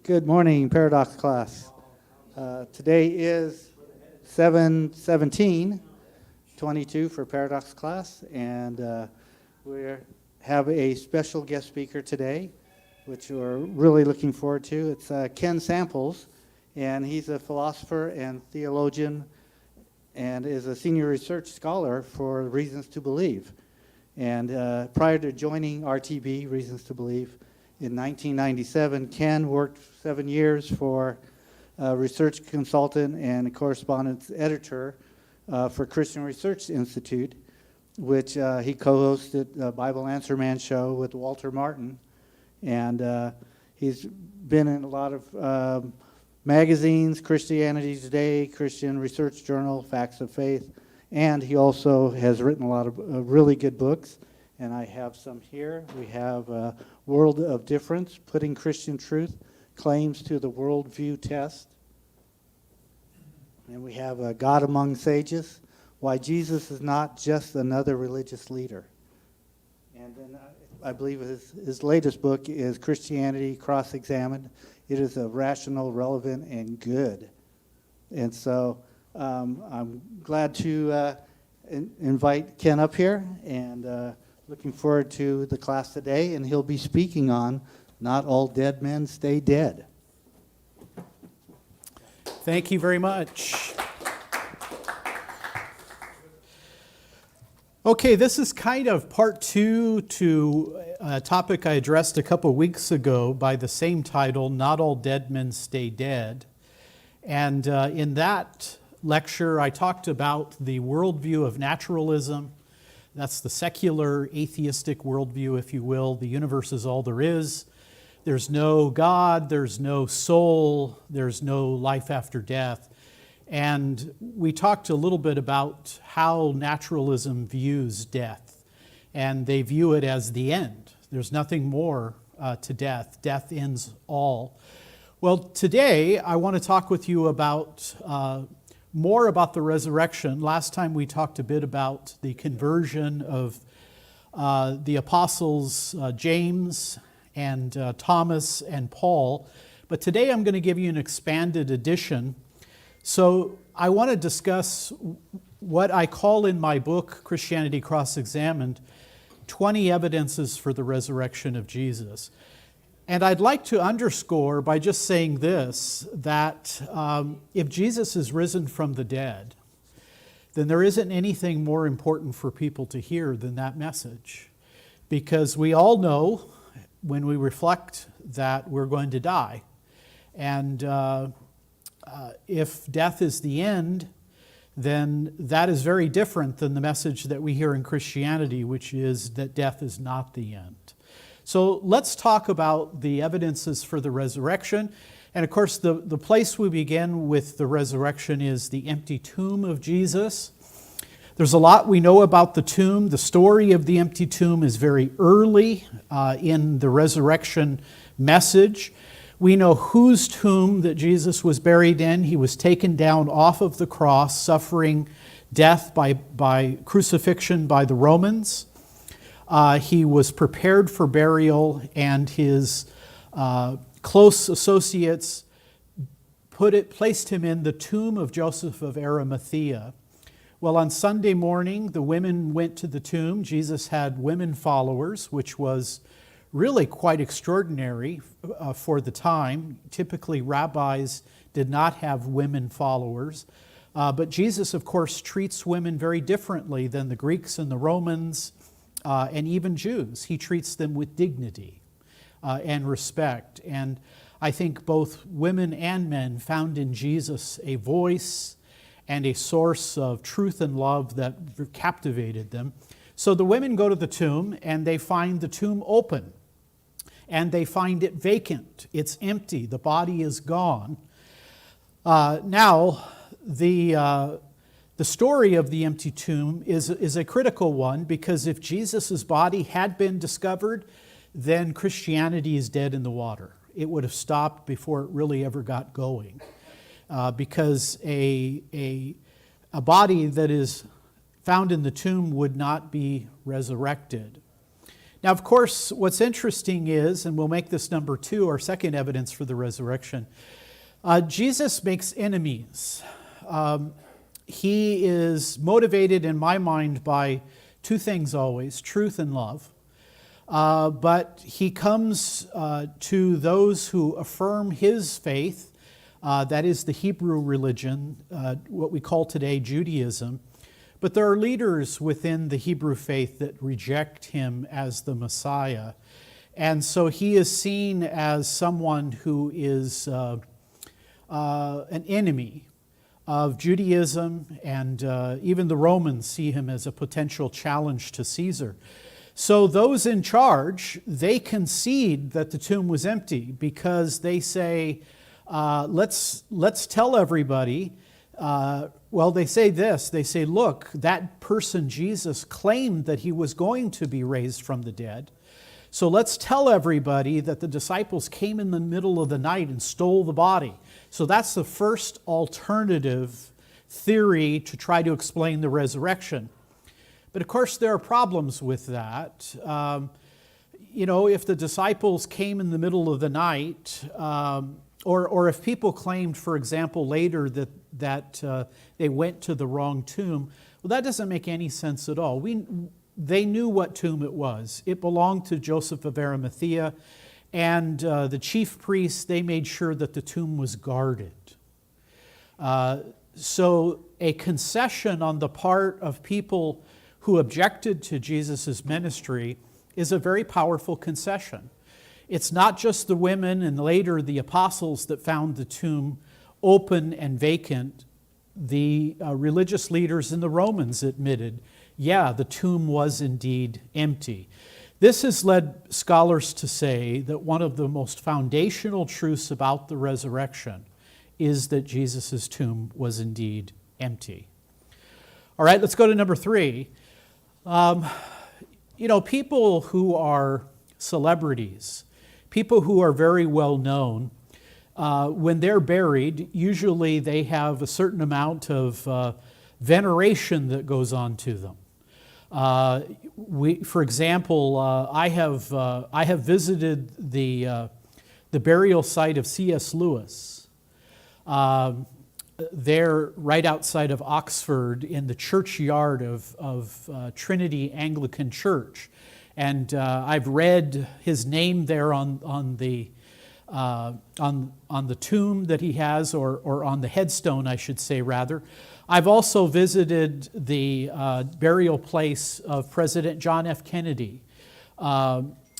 Good morning, Paradox class. Today is 7/17/22 for Paradox class, and we have a special guest speaker today, which we're really looking forward to. It's Ken Samples, and he's a philosopher and theologian and is a senior research scholar for Reasons to Believe. And prior to joining RTB, Reasons to Believe, in 1997, Ken worked 7 years for a research consultant and a correspondence editor for Christian Research Institute, which he co-hosted the Bible Answer Man show with Walter Martin. And he's been in a lot of magazines, Christianity Today, Christian Research Journal, Facts of Faith, and he also has written a lot of really good books. And I have some here. We have World of Difference, Putting Christian Truth Claims to the Worldview Test. And we have God Among Sages, Why Jesus is Not Just Another Religious Leader. And then I believe his latest book is Christianity Cross-Examined. It is a rational, relevant, and good. And so I'm glad to invite Ken up here, and looking forward to the class today, and he'll be speaking on Not All Dead Men Stay Dead. Thank you very much. Okay, this is kind of part two to a topic I addressed a couple weeks ago by the same title, Not All Dead Men Stay Dead. And in that lecture, I talked about the worldview of naturalism. That's the secular, atheistic worldview, if you will. The universe is all there is. There's no God, there's no soul, there's no life after death. And we talked a little bit about how naturalism views death. And they view it as the end. There's nothing more to death. Death ends all. Well, today I want to talk with you about more about the resurrection. Last time we talked a bit about the conversion of the apostles James and Thomas and Paul. But today I'm going to give you an expanded edition. So I want to discuss what I call in my book, Christianity Cross-Examined, 20 evidences for the resurrection of Jesus. And I'd like to underscore by just saying this, that if Jesus is risen from the dead, then there isn't anything more important for people to hear than that message. Because we all know when we reflect that we're going to die. And if death is the end, then that is very different than the message that we hear in Christianity, which is that death is not the end. So let's talk about the evidences for the resurrection. And of course, the place we begin with the resurrection is the empty tomb of Jesus. There's a lot we know about the tomb. The story of the empty tomb is very early in the resurrection message. We know whose tomb that Jesus was buried in. He was taken down off of the cross, suffering death by crucifixion by the Romans. He was prepared for burial, and his close associates placed him in the tomb of Joseph of Arimathea. Well, on Sunday morning, the women went to the tomb. Jesus had women followers, which was really quite extraordinary for the time. Typically, rabbis did not have women followers. But Jesus, of course, treats women very differently than the Greeks and the Romans. And even Jews. He treats them with dignity and respect. And I think both women and men found in Jesus a voice and a source of truth and love that captivated them. So the women go to the tomb, and they find the tomb open. And they find it vacant. It's empty. The body is gone. Now, the story of the empty tomb is a critical one, because if Jesus' body had been discovered, then Christianity is dead in the water. It would have stopped before it really ever got going. Because a body that is found in the tomb would not be resurrected. Now, of course, what's interesting is, and we'll make this number 2, our second evidence for the resurrection, Jesus makes enemies. He is motivated, in my mind, by 2 things always, truth and love. But he comes to those who affirm his faith, that is the Hebrew religion, what we call today Judaism. But there are leaders within the Hebrew faith that reject him as the Messiah. And so he is seen as someone who is an enemy of Judaism, and even the Romans see him as a potential challenge to Caesar. So those in charge, they concede that the tomb was empty because they say, let's tell everybody. Well, they say this. They say, look, that person Jesus claimed that he was going to be raised from the dead. So let's tell everybody that the disciples came in the middle of the night and stole the body. So that's the first alternative theory to try to explain the resurrection. But of course, there are problems with that. If the disciples came in the middle of the night, or if people claimed, for example, later that they went to the wrong tomb, well, that doesn't make any sense at all. They knew what tomb it was. It belonged to Joseph of Arimathea, and the chief priests, they made sure that the tomb was guarded. So a concession on the part of people who objected to Jesus' ministry is a very powerful concession. It's not just the women and later the apostles that found the tomb open and vacant. The religious leaders and the Romans admitted, yeah, the tomb was indeed empty. This has led scholars to say that one of the most foundational truths about the resurrection is that Jesus' tomb was indeed empty. All right, let's go to number 3. People who are celebrities, people who are very well known, when they're buried, usually they have a certain amount of veneration that goes on to them. For example, I have visited the burial site of C.S. Lewis. There, right outside of Oxford, in the churchyard of Trinity Anglican Church, and I've read his name there on the tomb that he has, or on the headstone, I should say, rather. I've also visited the burial place of President John F. Kennedy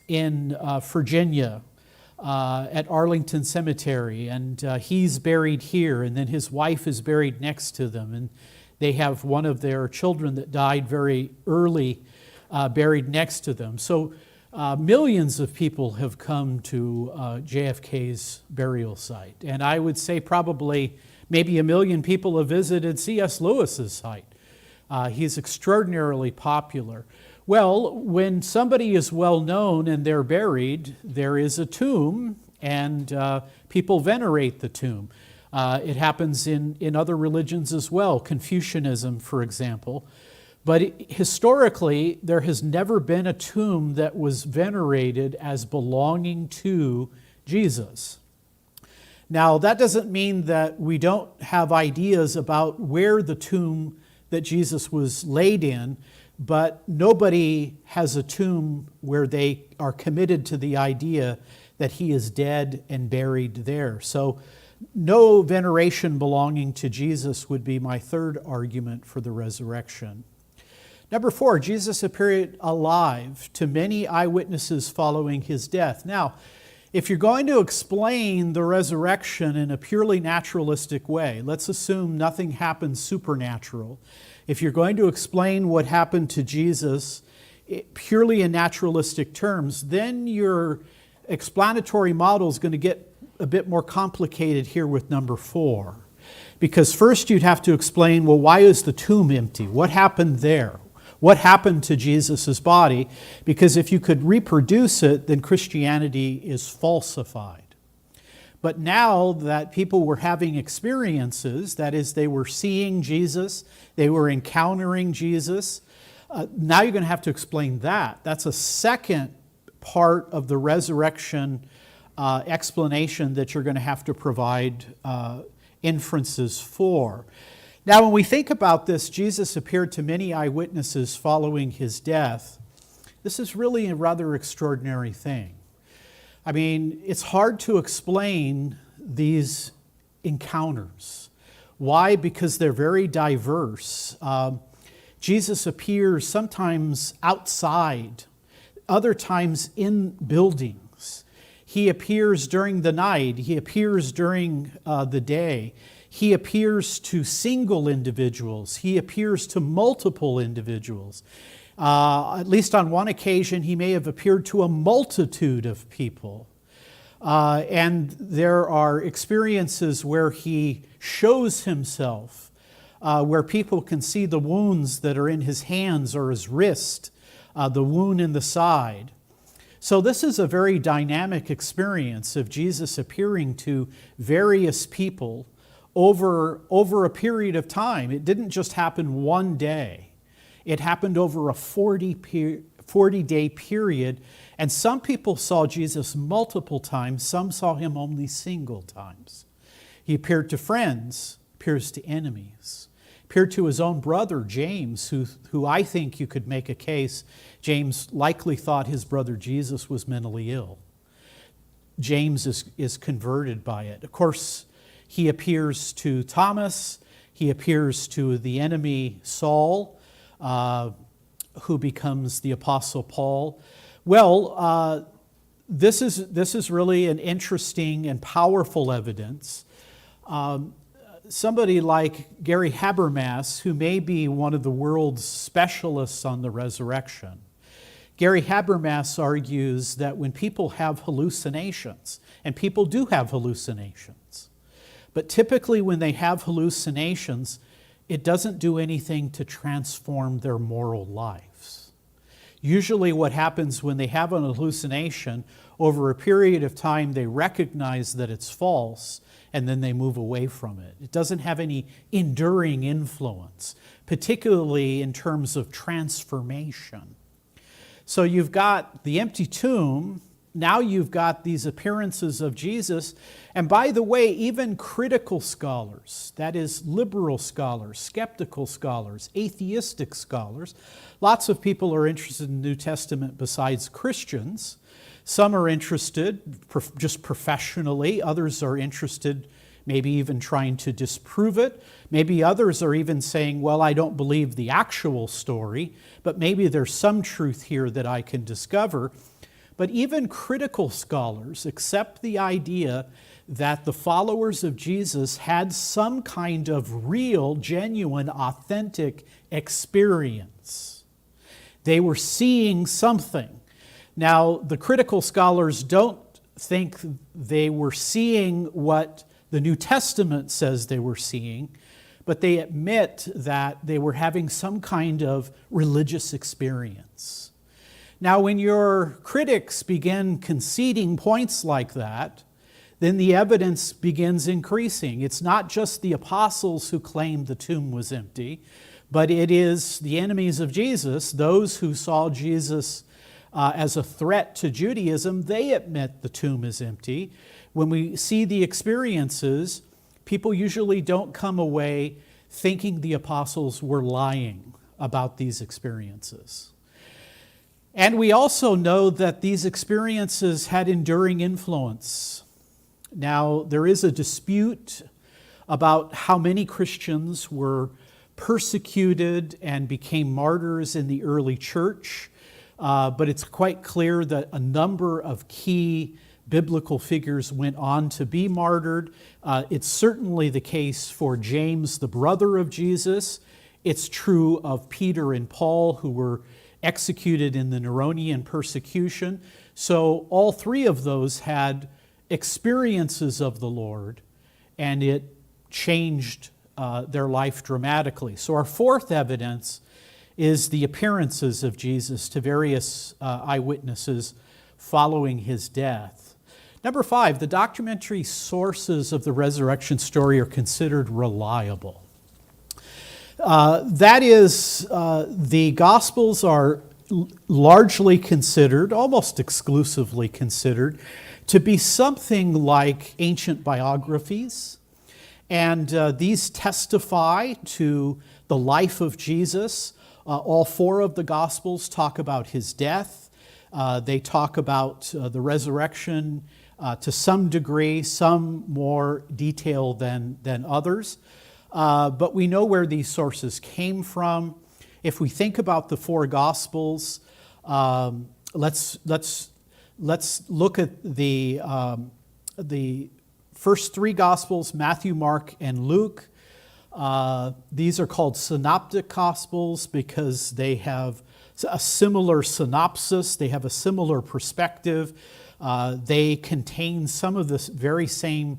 in Virginia at Arlington Cemetery, and he's buried here, and then his wife is buried next to them, and they have one of their children that died very early buried next to them. So millions of people have come to JFK's burial site, and I would say probably maybe 1 million people have visited C.S. Lewis's site. He's extraordinarily popular. Well, when somebody is well known and they're buried, there is a tomb, and people venerate the tomb. It happens in other religions as well, Confucianism, for example. But historically, there has never been a tomb that was venerated as belonging to Jesus. Now, that doesn't mean that we don't have ideas about where the tomb that Jesus was laid in, but nobody has a tomb where they are committed to the idea that he is dead and buried there. So no veneration belonging to Jesus would be my third argument for the resurrection. Number 4, Jesus appeared alive to many eyewitnesses following his death. Now, if you're going to explain the resurrection in a purely naturalistic way, let's assume nothing happened supernatural. If you're going to explain what happened to Jesus purely in naturalistic terms, then your explanatory model is going to get a bit more complicated here with number 4. Because first you'd have to explain, well, why is the tomb empty? What happened there? What happened to Jesus' body? Because if you could reproduce it, then Christianity is falsified. But now that people were having experiences, that is, they were seeing Jesus, they were encountering Jesus, now you're going to have to explain that. That's a second part of the resurrection explanation that you're going to have to provide inferences for. Now, when we think about this, Jesus appeared to many eyewitnesses following his death. This is really a rather extraordinary thing. I mean, it's hard to explain these encounters. Why? Because they're very diverse. Jesus appears sometimes outside, other times in buildings. He appears during the night. He appears during the day. He appears to single individuals. He appears to multiple individuals. At least on one occasion, he may have appeared to a multitude of people. And there are experiences where he shows himself, where people can see the wounds that are in his hands or his wrist, the wound in the side. So this is a very dynamic experience of Jesus appearing to various people over a period of time. It didn't just happen one day. It happened over a 40-day period. And some people saw Jesus multiple times. Some saw him only single times. He appeared to friends, appears to enemies. Appeared to his own brother, James, who I think you could make a case. James likely thought his brother Jesus was mentally ill. James is converted by it. Of course, he appears to Thomas. He appears to the enemy Saul, who becomes the Apostle Paul. Well, this is really an interesting and powerful evidence. Somebody like Gary Habermas, who may be one of the world's specialists on the resurrection, Gary Habermas argues that when people have hallucinations, and people do have hallucinations, but typically when they have hallucinations, it doesn't do anything to transform their moral lives. Usually what happens when they have an hallucination, over a period of time they recognize that it's false, and then they move away from it. It doesn't have any enduring influence, particularly in terms of transformation. So you've got the empty tomb. Now you've got these appearances of Jesus. And by the way, even critical scholars, that is liberal scholars, skeptical scholars, atheistic scholars, lots of people are interested in the New Testament besides Christians. Some are interested just professionally. Others are interested maybe even trying to disprove it. Maybe others are even saying, well, I don't believe the actual story, but maybe there's some truth here that I can discover. But even critical scholars accept the idea that the followers of Jesus had some kind of real, genuine, authentic experience. They were seeing something. Now, the critical scholars don't think they were seeing what the New Testament says they were seeing, but they admit that they were having some kind of religious experience. Now, when your critics begin conceding points like that, then the evidence begins increasing. It's not just the apostles who claim the tomb was empty, but it is the enemies of Jesus, those who saw Jesus as a threat to Judaism. They admit the tomb is empty. When we see the experiences, people usually don't come away thinking the apostles were lying about these experiences. And we also know that these experiences had enduring influence. Now, there is a dispute about how many Christians were persecuted and became martyrs in the early church, but it's quite clear that a number of key biblical figures went on to be martyred. It's certainly the case for James, the brother of Jesus. It's true of Peter and Paul, who were executed in the Neronian persecution. So all three of those had experiences of the Lord, and it changed their life dramatically. So our fourth evidence is the appearances of Jesus to various eyewitnesses following his death. Number 5, the documentary sources of the resurrection story are considered reliable. That is, the Gospels are largely considered, almost exclusively considered, to be something like ancient biographies. And these testify to the life of Jesus. All four of the Gospels talk about his death. They talk about the resurrection to some degree, some more detail than others. But we know where these sources came from. If we think about the four Gospels, let's look at the first three Gospels, Matthew, Mark, and Luke. These are called synoptic Gospels because they have a similar synopsis, they have a similar perspective. They contain some of the very same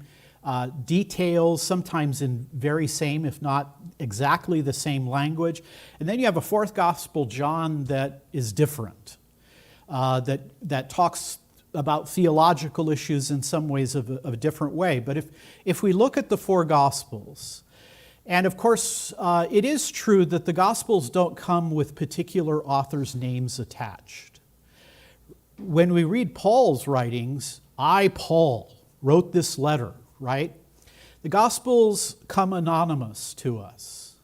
details, sometimes in very same, if not exactly the same language. And then you have a fourth Gospel, John, that is different, that talks about theological issues in some ways of a different way. But if we look at the four Gospels, and of course, it is true that the Gospels don't come with particular authors' names attached. When we read Paul's writings, I, Paul, wrote this letter, right? The Gospels come anonymous to us.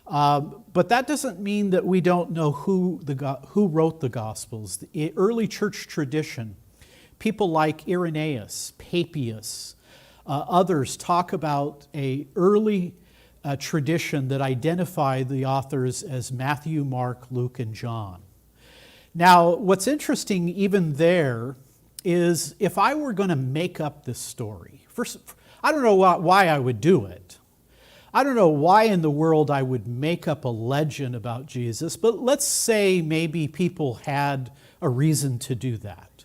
But that doesn't mean that we don't know who wrote the Gospels. The early church tradition, people like Irenaeus, Papias, others talk about an early tradition that identified the authors as Matthew, Mark, Luke, and John. Now, what's interesting even there is if I were going to make up this story, first, I don't know why I would do it. I don't know why in the world I would make up a legend about Jesus, but let's say maybe people had a reason to do that.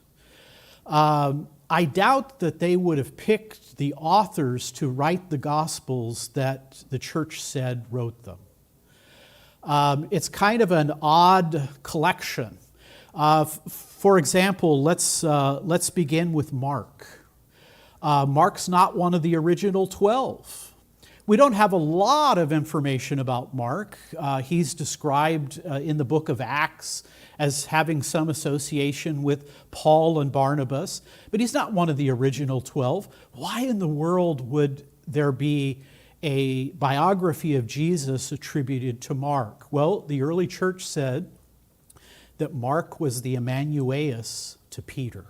I doubt that they would have picked the authors to write the Gospels that the church said wrote them. It's kind of an odd collection. For example, let's begin with Mark. Mark's not one of the original 12. We don't have a lot of information about Mark. He's described in the book of Acts as having some association with Paul and Barnabas, but he's not one of the original 12. Why in the world would there be a biography of Jesus attributed to Mark? Well, the early church said that Mark was the amanuensis to Peter,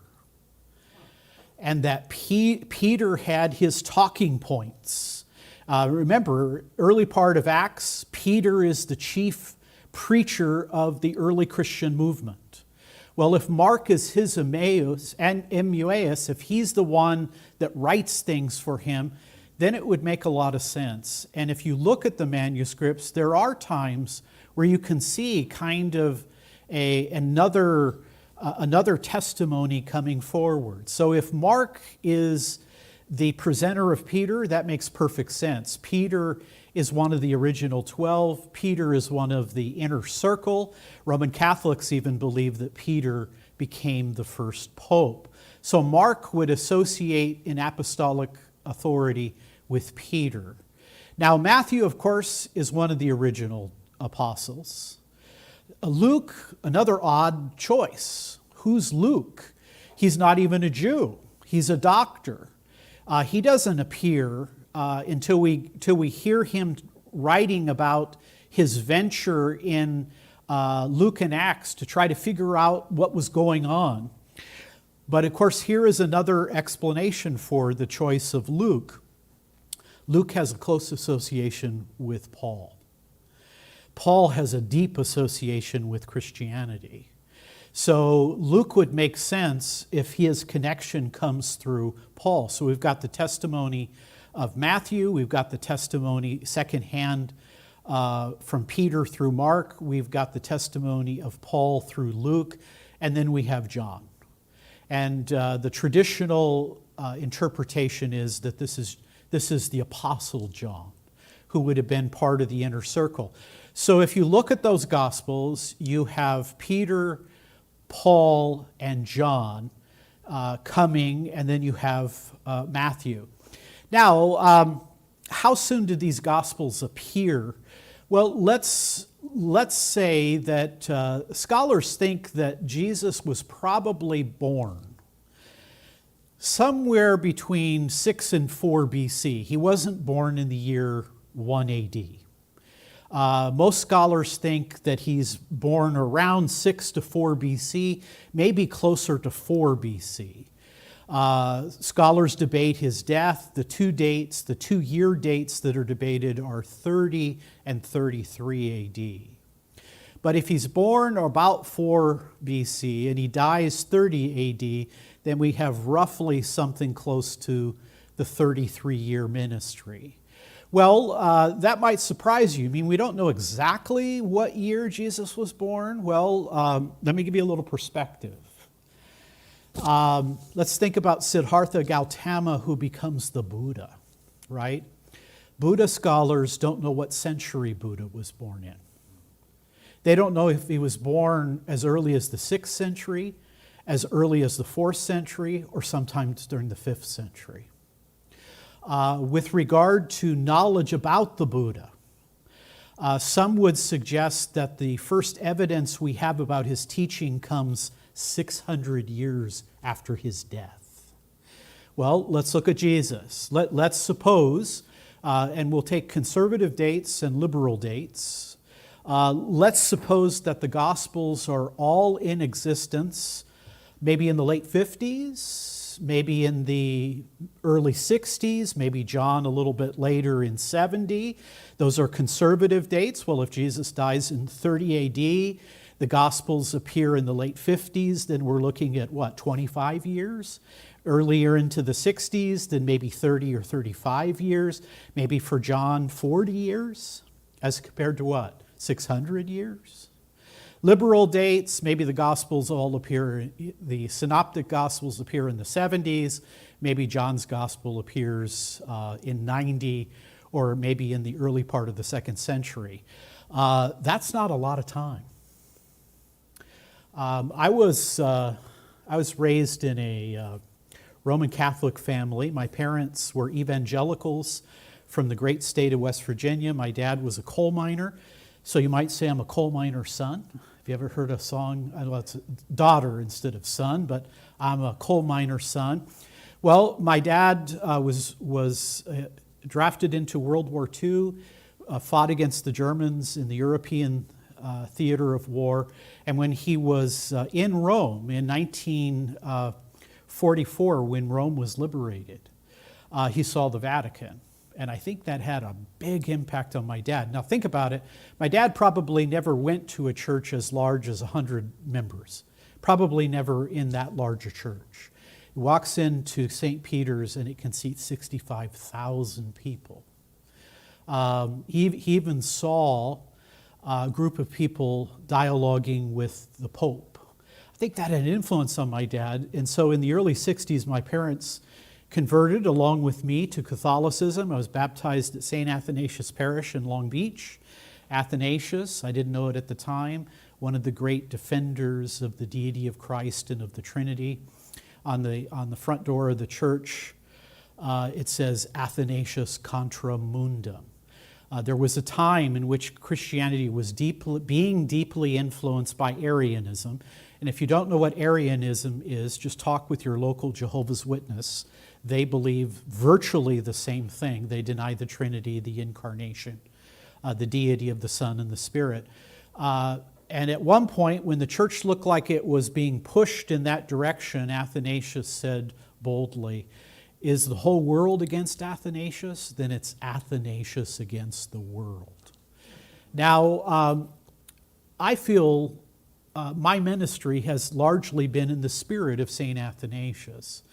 and that Peter had his talking points. Remember, early part of Acts, Peter is the chief preacher of the early Christian movement. Well, if Mark is his amanuensis, if he's the one that writes things for him, then it would make a lot of sense. And if you look at the manuscripts, there are times where you can see kind of another testimony coming forward. So if Mark is the presenter of Peter, that makes perfect sense. Peter is one of the original 12. Peter is one of the inner circle. Roman Catholics even believe that Peter became the first pope. So Mark would associate in apostolic authority with Peter. Now, Matthew, of course, is one of the original apostles. Luke, another odd choice. Who's Luke? He's not even a Jew. He's a doctor. He doesn't appear until we hear him writing about his venture in Luke and Acts to try to figure out what was going on. But of course, here is another explanation for the choice of Luke. Luke has a close association with Paul. Paul has a deep association with Christianity. So Luke would make sense if his connection comes through Paul. So we've got the testimony of Matthew, we've got the testimony secondhand from Peter through Mark, we've got the testimony of Paul through Luke, and then we have John. And the traditional interpretation is that this is the Apostle John, who would have been part of the inner circle. So if you look at those Gospels, you have Peter, Paul, and John coming, and then you have Matthew. Now, how soon did these Gospels appear? Well, let's let's say that scholars think that Jesus was probably born somewhere between 6 and 4 BC. He wasn't born in the year 1 AD. Most scholars think that he's born around 6 to 4 BC, maybe closer to 4 BC. Scholars debate his death. The two year dates that are debated are 30 and 33 AD. But if he's born about 4 BC and he dies 30 AD, then we have roughly something close to the 33-year ministry. Well, that might surprise you. I mean, we don't know exactly what year Jesus was born. Well, let me give you a little perspective. Let's think about Siddhartha Gautama, who becomes the Buddha, right? Buddha scholars don't know what century Buddha was born in. They don't know if he was born as early as the 6th century, as early as the 4th century, or sometimes during the 5th century. With regard to knowledge about the Buddha, some would suggest that the first evidence we have about his teaching comes 600 years after his death. Well, let's look at Jesus. Let's suppose, and we'll take conservative dates and liberal dates, let's suppose that the Gospels are all in existence, maybe in the late 50s, maybe in the early 60s, maybe John a little bit later in 70. Those are conservative dates. Well, if Jesus dies in 30 AD, the Gospels appear in the late 50s, then we're looking at, 25 years? Earlier into the 60s, then maybe 30 or 35 years. Maybe for John, 40 years, as compared to what? 600 years? Liberal dates, maybe the Gospels all appear, the Synoptic Gospels appear in the 70s, maybe John's Gospel appears in 90, or maybe in the early part of the 2nd century. That's not a lot of time. I was raised in a Roman Catholic family. My parents were evangelicals from the great state of West Virginia. My dad was a coal miner, so you might say I'm a coal miner's son. Have you ever heard a song? I know it's daughter instead of son, but I'm a coal miner's son. Well, my dad was drafted into World War II, fought against the Germans in the European theater of war. And when he was in Rome in 1944, when Rome was liberated, he saw the Vatican. And I think that had a big impact on my dad. Now think about it. My dad probably never went to a church as large as 100 members. Probably never in that large a church. He walks into St. Peter's and it can seat 65,000 people. He even saw a group of people dialoguing with the Pope. I think that had an influence on my dad. And so in the early 60s, my parents converted along with me to Catholicism. I was baptized at St. Athanasius Parish in Long Beach. Athanasius, I didn't know it at the time, one of the great defenders of the deity of Christ and of the Trinity. On the front door of the church, it says Athanasius contra mundum. There was a time in which Christianity was being deeply influenced by Arianism. And if you don't know what Arianism is, just talk with your local Jehovah's Witness. They believe virtually the same thing. They deny the Trinity, the Incarnation, the deity of the Son and the Spirit. And at one point, when the church looked like it was being pushed in that direction, Athanasius said boldly, "Is the whole world against Athanasius? Then it's Athanasius against the world." Now, I feel my ministry has largely been in the spirit of St. Athanasius.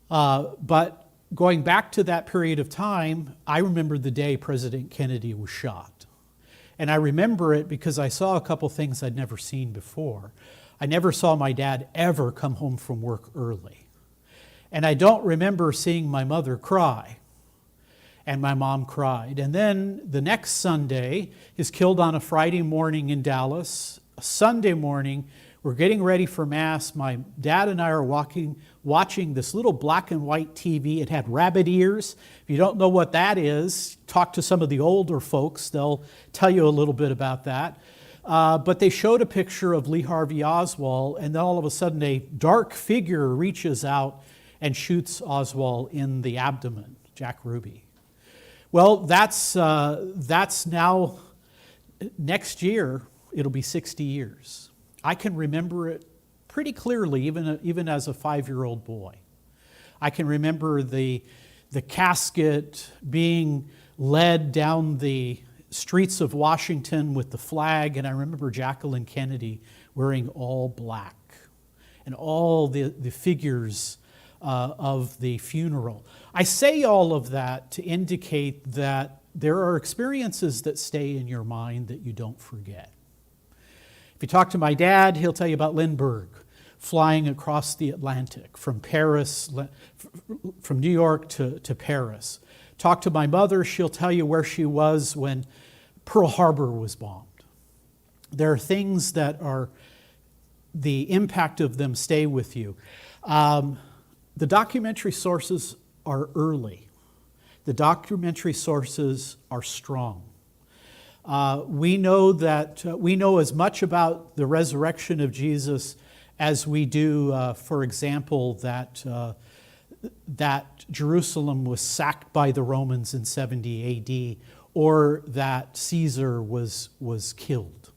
But going back to that period of time, I remember the day President Kennedy was shot. And I remember it because I saw a couple things I'd never seen before. I never saw my dad ever come home from work early. And I don't remember seeing my mother cry. And my mom cried. And then the next Sunday is killed on a Friday morning in Dallas. A Sunday morning, We're getting ready for Mass. My dad and I are watching this little black and white TV. It had rabbit ears. If you don't know what that is, talk to some of the older folks. They'll tell you a little bit about that. But they showed a picture of Lee Harvey Oswald, and then all of a sudden a dark figure reaches out and shoots Oswald in the abdomen, Jack Ruby. Well, that's now, next year, it'll be 60 years. I can remember it pretty clearly, even as a 5-year-old boy. I can remember the casket being led down the streets of Washington with the flag, and I remember Jacqueline Kennedy wearing all black, and all the figures of the funeral. I say all of that to indicate that there are experiences that stay in your mind that you don't forget. If you talk to my dad, he'll tell you about Lindbergh flying across the Atlantic from New York to Paris. Talk to my mother, she'll tell you where she was when Pearl Harbor was bombed. There are things that are, the impact of them stay with you. The documentary sources are early. The documentary sources are strong. We know as much about the resurrection of Jesus as we do, for example, that Jerusalem was sacked by the Romans in 70 A.D., or that Caesar was killed.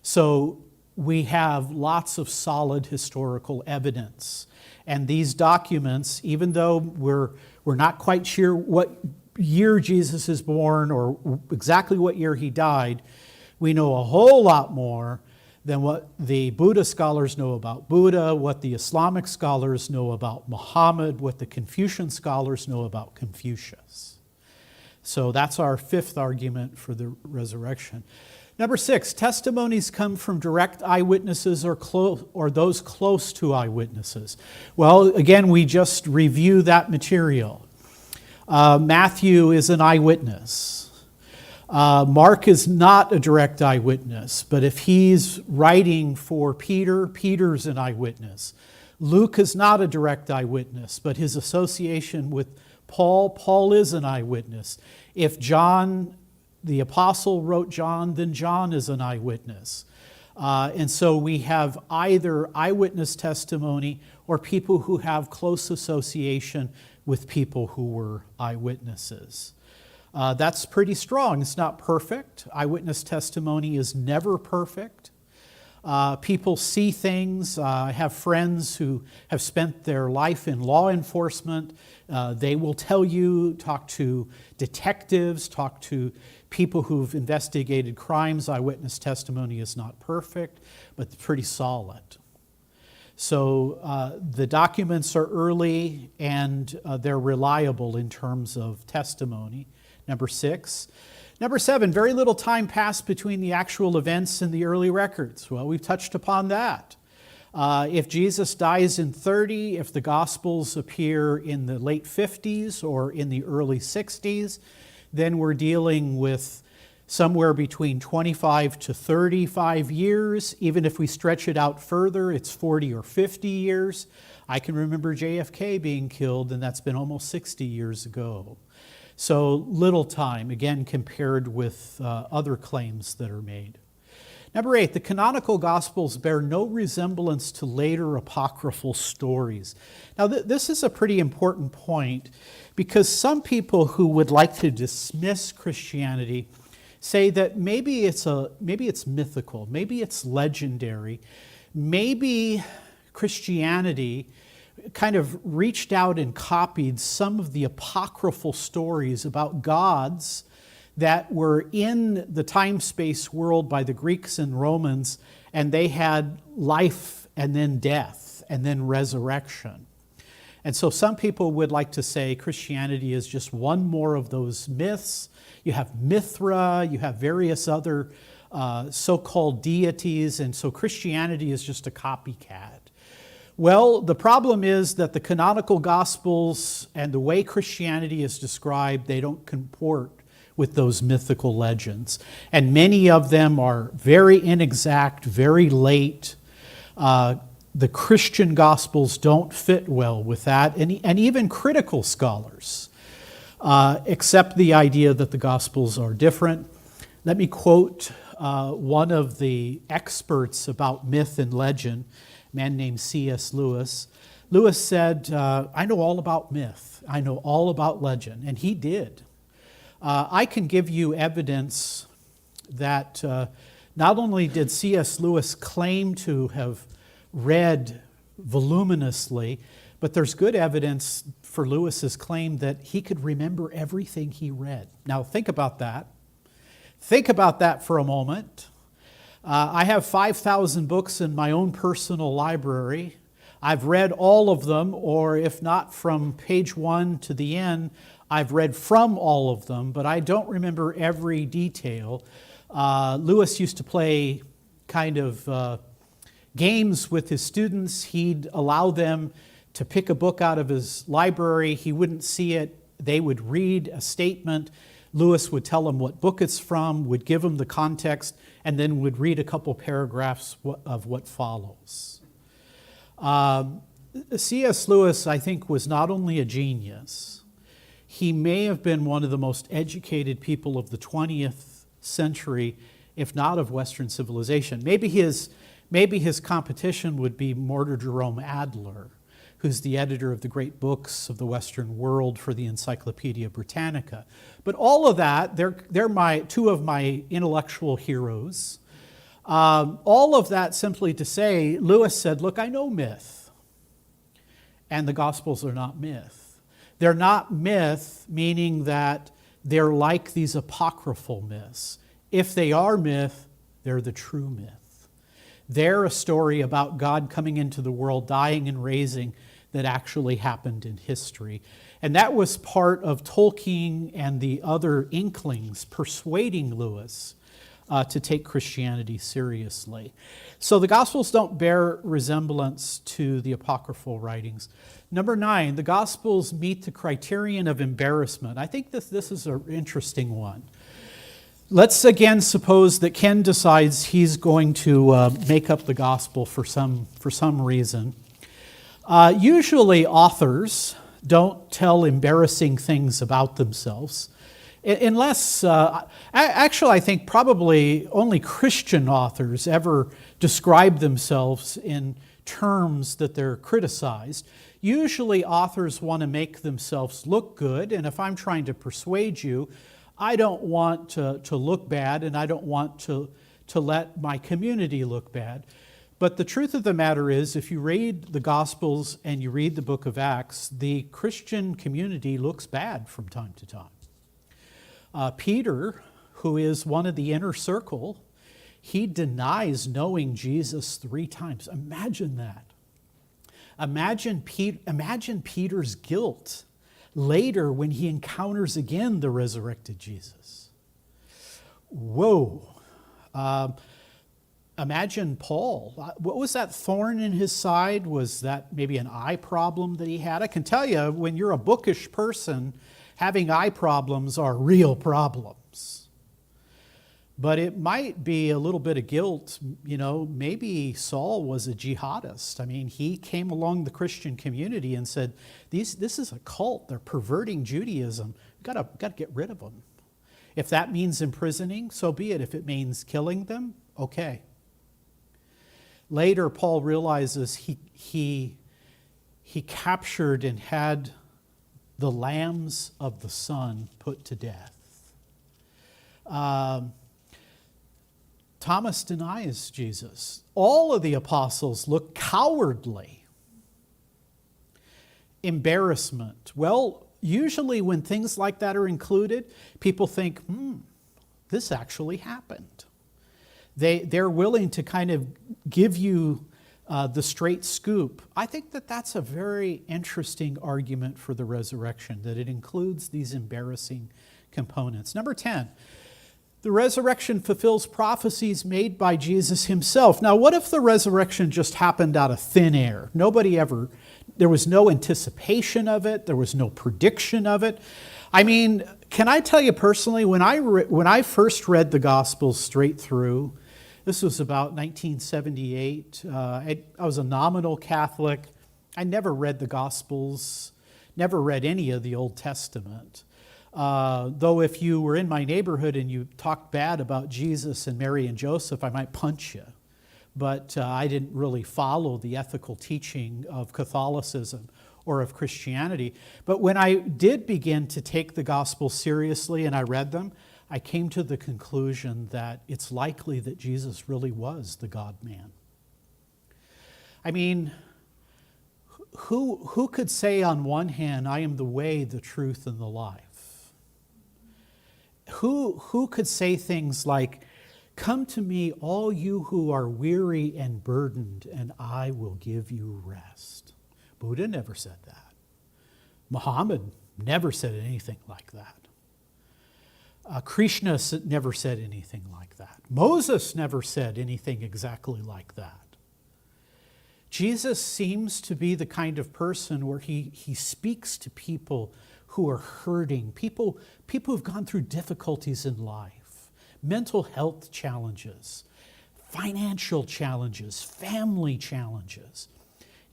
So we have lots of solid historical evidence. And these documents, even though we're not quite sure what year Jesus is born or exactly what year he died, we know a whole lot more than what the Buddhist scholars know about Buddha, what the Islamic scholars know about Muhammad, what the Confucian scholars know about Confucius. So that's our fifth argument for the resurrection. Number 6, testimonies come from direct eyewitnesses or those close to eyewitnesses. Well, again, we just review that material. Matthew is an eyewitness. Mark is not a direct eyewitness, but if he's writing for Peter, Peter's an eyewitness. Luke is not a direct eyewitness, but his association with Paul is an eyewitness. If John, the apostle, wrote John, then John is an eyewitness. And so we have either eyewitness testimony or people who have close association with people who were eyewitnesses. That's pretty strong. It's not perfect. Eyewitness testimony is never perfect. People see things. I have friends who have spent their life in law enforcement. They will tell you, talk to detectives, talk to people who've investigated crimes. Eyewitness testimony is not perfect, but pretty solid. So the documents are early and they're reliable in terms of testimony. Number 6. Number 7, very little time passed between the actual events and the early records. Well, we've touched upon that. If Jesus dies in 30, if the Gospels appear in the late 50s or in the early 60s, then we're dealing with somewhere between 25 to 35 years. Even if we stretch it out further, it's 40 or 50 years. I can remember JFK being killed, and that's been almost 60 years ago. So little time, again, compared with other claims that are made. Number 8, the canonical Gospels bear no resemblance to later apocryphal stories. Now, this is a pretty important point because some people who would like to dismiss Christianity say that maybe it's mythical, maybe it's legendary, maybe Christianity kind of reached out and copied some of the apocryphal stories about gods that were in the time-space world by the Greeks and Romans, and they had life and then death and then resurrection. And so some people would like to say Christianity is just one more of those myths. You have Mithra, you have various other so-called deities, and so Christianity is just a copycat. Well, the problem is that the canonical Gospels and the way Christianity is described, they don't comport with those mythical legends. And many of them are very inexact, very late. The Christian Gospels don't fit well with that, and even critical scholars accept the idea that the Gospels are different. Let me quote one of the experts about myth and legend, a man named C.S. Lewis. Lewis said, I know all about myth. I know all about legend. And he did. I can give you evidence that not only did C.S. Lewis claim to have read voluminously, but there's good evidence for Lewis's claim that he could remember everything he read. Now think about that. Think about that for a moment. I have 5,000 books in my own personal library. I've read all of them, or if not from page 1 to the end, I've read from all of them, but I don't remember every detail. Lewis used to play kind of games with his students. He'd allow them to pick a book out of his library. He wouldn't see it. They would read a statement. Lewis would tell them what book it's from, would give them the context, and then would read a couple paragraphs of what follows. C.S. Lewis, I think, was not only a genius, he may have been one of the most educated people of the 20th century, if not of Western civilization. Maybe his competition would be Mortar Jerome Adler, who's the editor of the great books of the Western world for the Encyclopedia Britannica. But all of that, they're two of my intellectual heroes. All of that simply to say, Lewis said, look, I know myth, and the Gospels are not myth. They're not myth, meaning that they're like these apocryphal myths. If they are myth, they're the true myth. They're a story about God coming into the world, dying and raising, that actually happened in history. And that was part of Tolkien and the other Inklings persuading Lewis to take Christianity seriously. So the Gospels don't bear resemblance to the apocryphal writings. Number 9, the Gospels meet the criterion of embarrassment. I think this is an interesting one. Let's again suppose that Ken decides he's going to make up the Gospel for some reason. Usually authors don't tell embarrassing things about themselves. Unless, actually I think probably only Christian authors ever describe themselves in terms that they're criticized. Usually authors want to make themselves look good, and if I'm trying to persuade you, I don't want to look bad, and I don't want to let my community look bad. But the truth of the matter is, if you read the Gospels and you read the book of Acts, the Christian community looks bad from time to time. Peter, who is one of the inner circle, he denies knowing Jesus 3 times. Imagine that. Imagine Peter's guilt later when he encounters again the resurrected Jesus. Whoa. Imagine Paul. What was that thorn in his side? Was that maybe an eye problem that he had? I can tell you, when you're a bookish person, having eye problems are real problems. But it might be a little bit of guilt. You know, maybe Saul was a jihadist. I mean, he came along the Christian community and said, this is a cult. They're perverting Judaism. We've got to get rid of them. If that means imprisoning, so be it. If it means killing them, okay. Later, Paul realizes he captured and had the lambs of the sun put to death. Thomas denies Jesus. All of the apostles look cowardly. Embarrassment. Well, usually when things like that are included, people think, this actually happened. They're willing to kind of give you the straight scoop. I think that that's a very interesting argument for the resurrection, that it includes these embarrassing components. Number 10, the resurrection fulfills prophecies made by Jesus himself. Now, what if the resurrection just happened out of thin air? There was no anticipation of it. There was no prediction of it. I mean, can I tell you personally, when I first read the Gospels straight through, This was about 1978. I was a nominal Catholic. I never read the Gospels, never read any of the Old Testament. Though if you were in my neighborhood and you talked bad about Jesus and Mary and Joseph, I might punch you. But I didn't really follow the ethical teaching of Catholicism or of Christianity. But when I did begin to take the Gospel seriously and I read them, I came to the conclusion that it's likely that Jesus really was the God-man. I mean, who could say on one hand, I am the way, the truth, and the life? Who could say things like, come to me, all you who are weary and burdened, and I will give you rest? Buddha never said that. Muhammad never said anything like that. Krishna never said anything like that. Moses never said anything exactly like that. Jesus seems to be the kind of person where he speaks to people who are hurting, people who've gone through difficulties in life, mental health challenges, financial challenges, family challenges.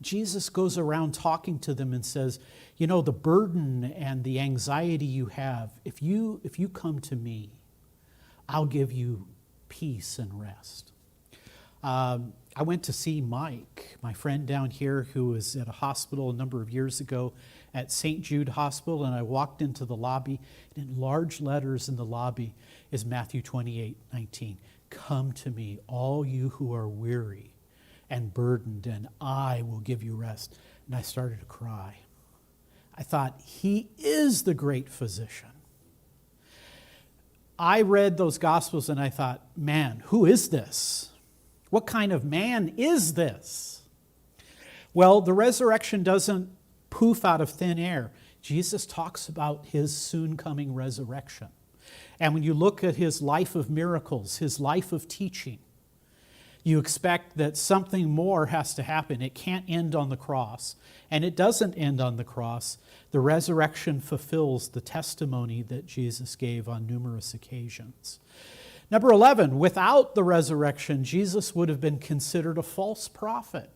Jesus goes around talking to them and says, you know, the burden and the anxiety you have, if you come to me, I'll give you peace and rest. I went to see Mike, my friend down here who was at a hospital a number of years ago at St. Jude Hospital, and I walked into the lobby, and in large letters in the lobby is Matthew 28:19. Come to me, all you who are weary and burdened, and I will give you rest. And I started to cry. I thought, he is the great physician. I read those Gospels and I thought, man, who is this? What kind of man is this? Well, the resurrection doesn't poof out of thin air. Jesus talks about his soon coming resurrection. And when you look at his life of miracles, his life of teaching, you expect that something more has to happen. It can't end on the cross. And it doesn't end on the cross. The resurrection fulfills the testimony that Jesus gave on numerous occasions. Number 11, without the resurrection, Jesus would have been considered a false prophet.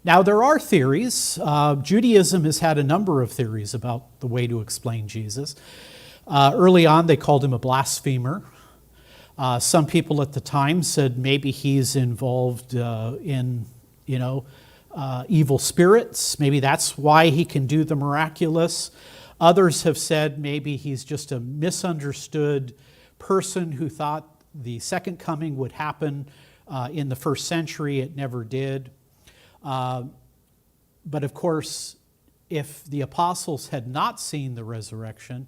Now, there are theories. Judaism has had a number of theories about the way to explain Jesus. Early on, they called him a blasphemer. Some people at the time said maybe he's involved in, evil spirits. Maybe that's why he can do the miraculous. Others have said maybe he's just a misunderstood person who thought the second coming would happen in the first century. It never did. But of course, if the apostles had not seen the resurrection,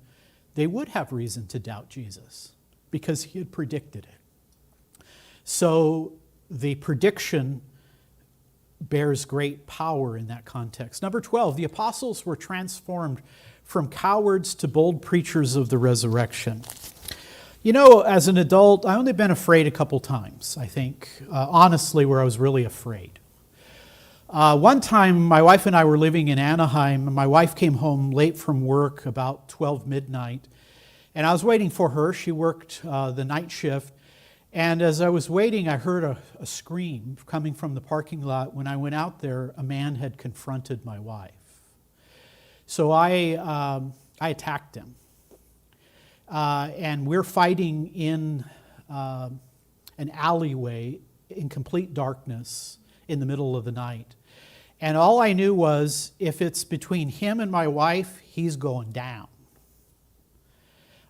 they would have reason to doubt Jesus because he had predicted it. So the prediction bears great power in that context. Number 12, the apostles were transformed from cowards to bold preachers of the resurrection. You know, as an adult, I've only been afraid a couple times, I think, honestly, where I was really afraid. One time, my wife and I were living in Anaheim, and my wife came home late from work about 12 midnight, and I was waiting for her. She worked the night shift, and as I was waiting, I heard a scream coming from the parking lot. When I went out there, a man had confronted my wife. So I attacked him. And we're fighting in an alleyway in complete darkness in the middle of the night. And all I knew was if it's between him and my wife, he's going down.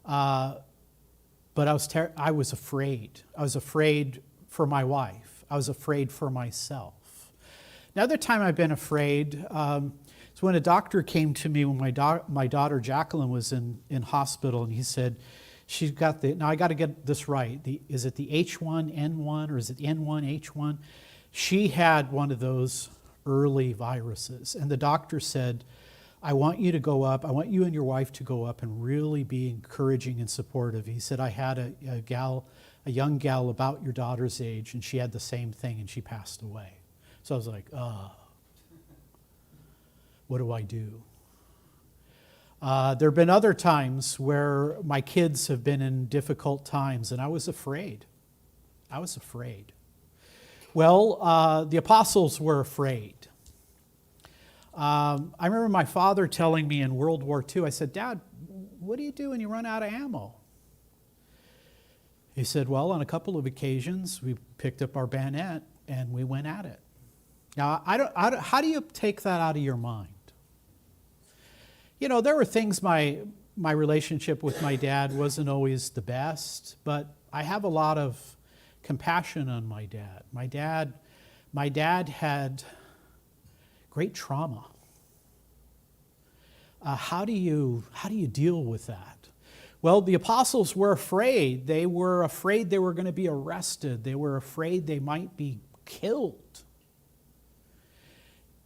But I was afraid. I was afraid for my wife. I was afraid for myself. Another time I've been afraid is when a doctor came to me when my daughter Jacqueline was in hospital, and he said, she's got now I got to get this right. Is it the H1N1 or is it N1H1? She had one of those early viruses. And the doctor said, I want you and your wife to go up and really be encouraging and supportive. He said, I had a young gal about your daughter's age, and she had the same thing, and she passed away. So I was like, what do I do? There have been other times where my kids have been in difficult times, and I was afraid. I was afraid. Well, the apostles were afraid. I remember my father telling me in World War II, I said, Dad, what do you do when you run out of ammo? He said, well, on a couple of occasions, we picked up our bayonet and we went at it. Now, how do you take that out of your mind? You know, there were things, my relationship with my dad wasn't always the best, but I have a lot of compassion on my dad. My dad had great trauma. How do you deal with that? Well, the apostles were afraid. They were afraid they were going to be arrested. They were afraid they might be killed.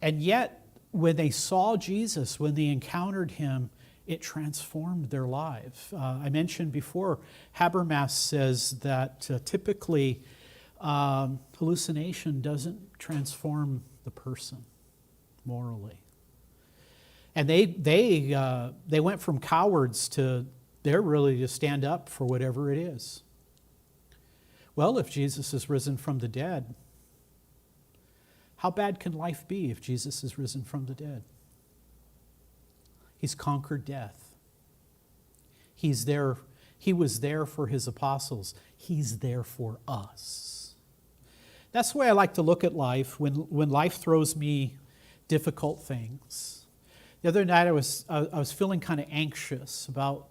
And yet, when they saw Jesus, when they encountered him, it transformed their life. I mentioned before, Habermas says that typically hallucination doesn't transform the person morally. And they went from cowards to they're really to stand up for whatever it is. Well, if Jesus is risen from the dead, how bad can life be if Jesus is risen from the dead? He's conquered death. He's there. He was there for his apostles. He's there for us. That's the way I like to look at life when life throws me difficult things. The other night I was feeling kind of anxious about,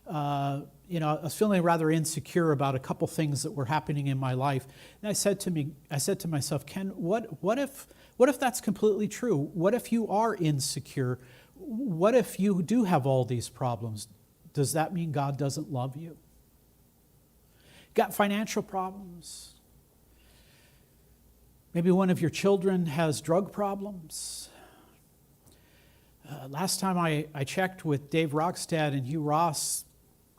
I was feeling rather insecure about a couple things that were happening in my life. And I said to myself, Ken, what if that's completely true? What if you are insecure? What if you do have all these problems? Does that mean God doesn't love you? Got financial problems? Maybe one of your children has drug problems? Last time I checked with Dave Rockstad and Hugh Ross,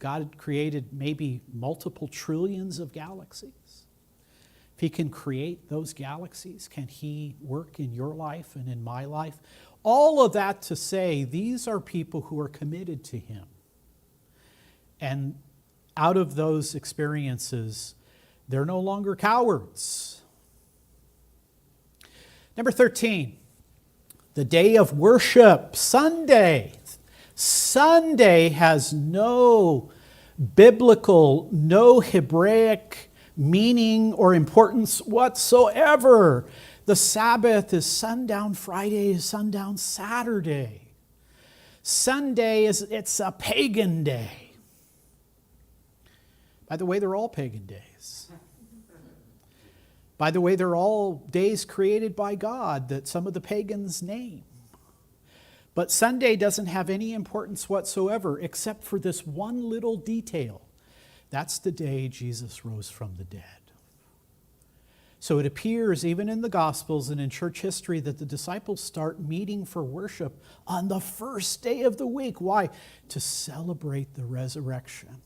God had created maybe multiple trillions of galaxies. If he can create those galaxies, can he work in your life and in my life? All of that to say, these are people who are committed to him. And out of those experiences, they're no longer cowards. Number 13, the day of worship, Sunday. Sunday has no biblical, no Hebraic meaning or importance whatsoever. The Sabbath is sundown Friday, is sundown Saturday. Sunday it's a pagan day. By the way, they're all pagan days. By the way, they're all days created by God that some of the pagans name. But Sunday doesn't have any importance whatsoever except for this one little detail. That's the day Jesus rose from the dead. So it appears even in the Gospels and in church history that the disciples start meeting for worship on the first day of the week. Why? To celebrate the resurrection.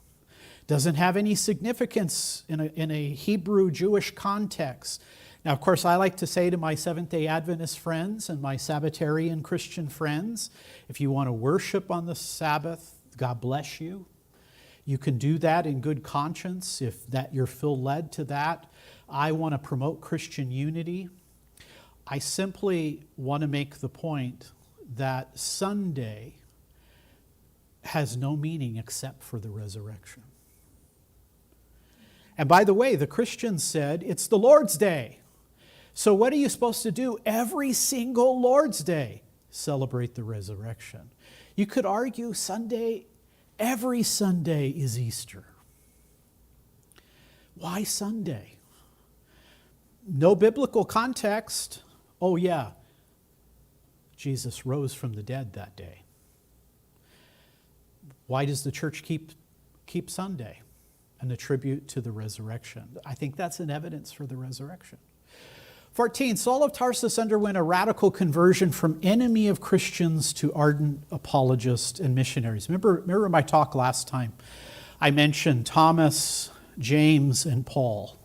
Doesn't have any significance in a Hebrew Jewish context. Now, of course, I like to say to my Seventh-day Adventist friends and my Sabbatarian Christian friends, if you want to worship on the Sabbath, God bless you. You can do that in good conscience if that you feel led to that. I want to promote Christian unity. I simply want to make the point that Sunday has no meaning except for the resurrection. And by the way, the Christians said, it's the Lord's Day. So what are you supposed to do every single Lord's Day? Celebrate the resurrection. You could argue every Sunday is Easter. Why Sunday? No biblical context. Oh yeah, Jesus rose from the dead that day. Why does the church keep Sunday? And attribute to the resurrection. I think that's an evidence for the resurrection. 14, Saul of Tarsus underwent a radical conversion from enemy of Christians to ardent apologist and missionaries. Remember my talk last time? I mentioned Thomas, James, and Paul.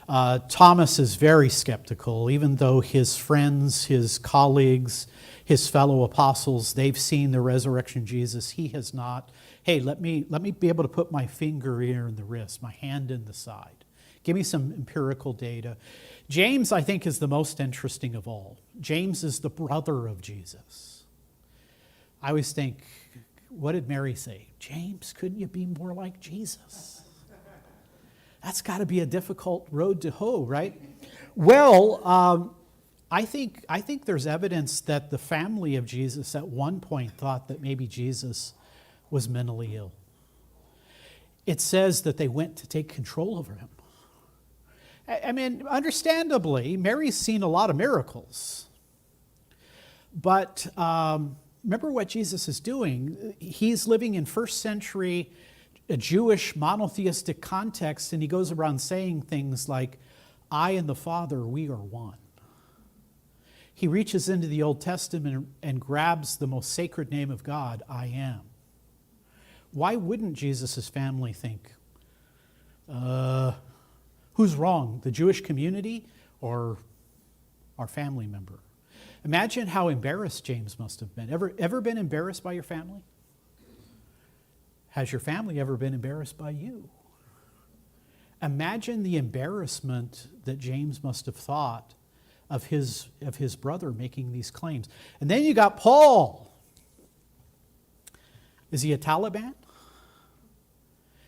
Thomas is very skeptical, even though his friends, his colleagues, his fellow apostles, they've seen the resurrection of Jesus. He has not. Hey, let me be able to put my finger here in the wrist, my hand in the side. Give me some empirical data. James, I think, is the most interesting of all. James is the brother of Jesus. I always think, what did Mary say? James, couldn't you be more like Jesus? That's got to be a difficult road to hoe, right? Well, I think there's evidence that the family of Jesus at one point thought that maybe Jesus was mentally ill. It says that they went to take control over him. I mean, understandably, Mary's seen a lot of miracles. But remember what Jesus is doing. He's living in first century, a Jewish monotheistic context, and he goes around saying things like, I and the Father, we are one. He reaches into the Old Testament and grabs the most sacred name of God, I am. Why wouldn't Jesus' family think, who's wrong, the Jewish community or our family member? Imagine how embarrassed James must have been. Ever been embarrassed by your family? Has your family ever been embarrassed by you? Imagine the embarrassment that James must have thought of his brother making these claims. And then you got Paul. Is he a Taliban?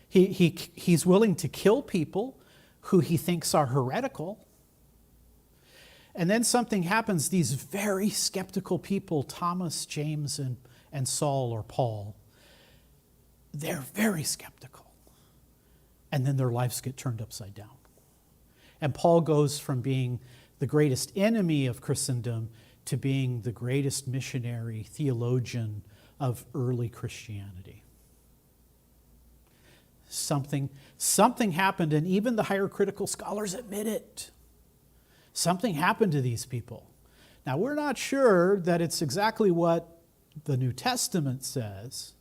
He's willing to kill people who he thinks are heretical. And then something happens. These very skeptical people, Thomas, James, and Saul or Paul, they're very skeptical. And then their lives get turned upside down. And Paul goes from being the greatest enemy of Christendom to being the greatest missionary, theologian of early Christianity. Something happened, and even the higher critical scholars admit it. Something happened to these people. Now, we're not sure that it's exactly what the New Testament says,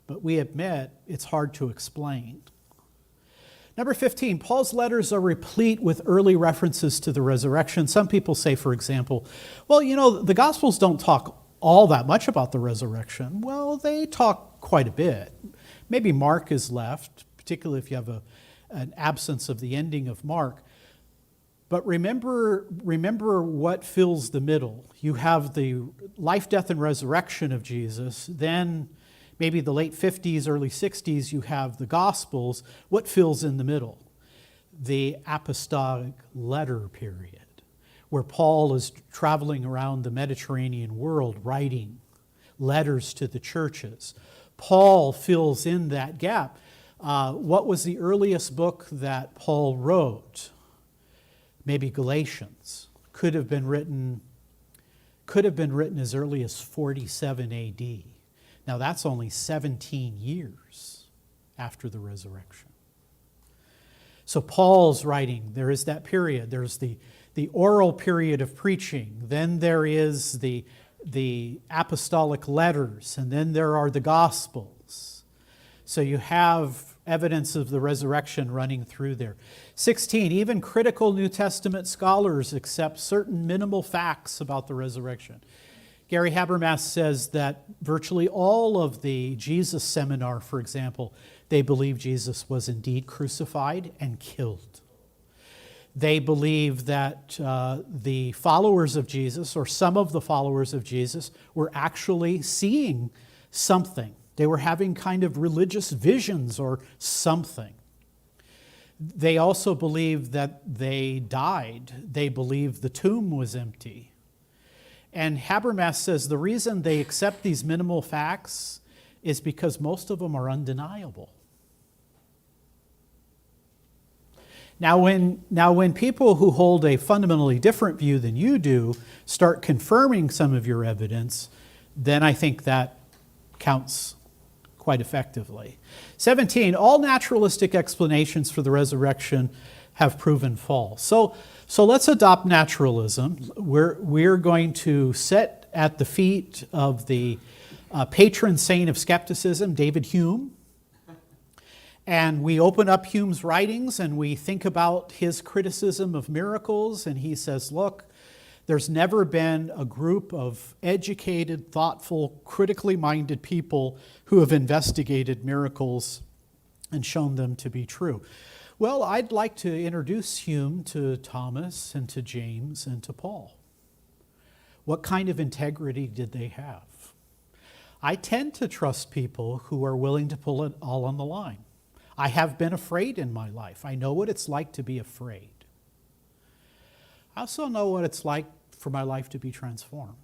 but we admit it's hard to explain. Number 15, Paul's letters are replete with early references to the resurrection. Some people say, for example, well, the Gospels don't talk all that much about the resurrection. Well, they talk quite a bit. Maybe Mark is left, particularly if you have an absence of the ending of Mark. But remember what fills the middle. You have the life, death, and resurrection of Jesus. Then maybe the late 50s, early 60s, you have the Gospels. What fills in the middle? The apostolic letter period, where Paul is traveling around the Mediterranean world writing letters to the churches. Paul fills in that gap. What was the earliest book that Paul wrote? Maybe Galatians. Could have been written as early as 47 AD. Now that's only 17 years after the resurrection. So Paul's writing, there is that period. There's the oral period of preaching. Then there is the apostolic letters, and then there are the Gospels. So you have evidence of the resurrection running through there. 16, even critical New Testament scholars accept certain minimal facts about the resurrection. Gary Habermas says that virtually all of the Jesus seminar, for example, they believe Jesus was indeed crucified and killed. They believe that the followers of Jesus, or some of the followers of Jesus, were actually seeing something. They were having kind of religious visions or something. They also believe that they died. They believe the tomb was empty. And Habermas says the reason they accept these minimal facts is because most of them are undeniable. Now when people who hold a fundamentally different view than you do start confirming some of your evidence, then I think that counts quite effectively. 17, all naturalistic explanations for the resurrection have proven false. So let's adopt naturalism. We're going to sit at the feet of the patron saint of skepticism, David Hume. And we open up Hume's writings and we think about his criticism of miracles. And he says, look, there's never been a group of educated, thoughtful, critically minded people who have investigated miracles and shown them to be true. Well, I'd like to introduce Hume to Thomas and to James and to Paul. What kind of integrity did they have? I tend to trust people who are willing to pull it all on the line. I have been afraid in my life. I know what it's like to be afraid. I also know what it's like for my life to be transformed.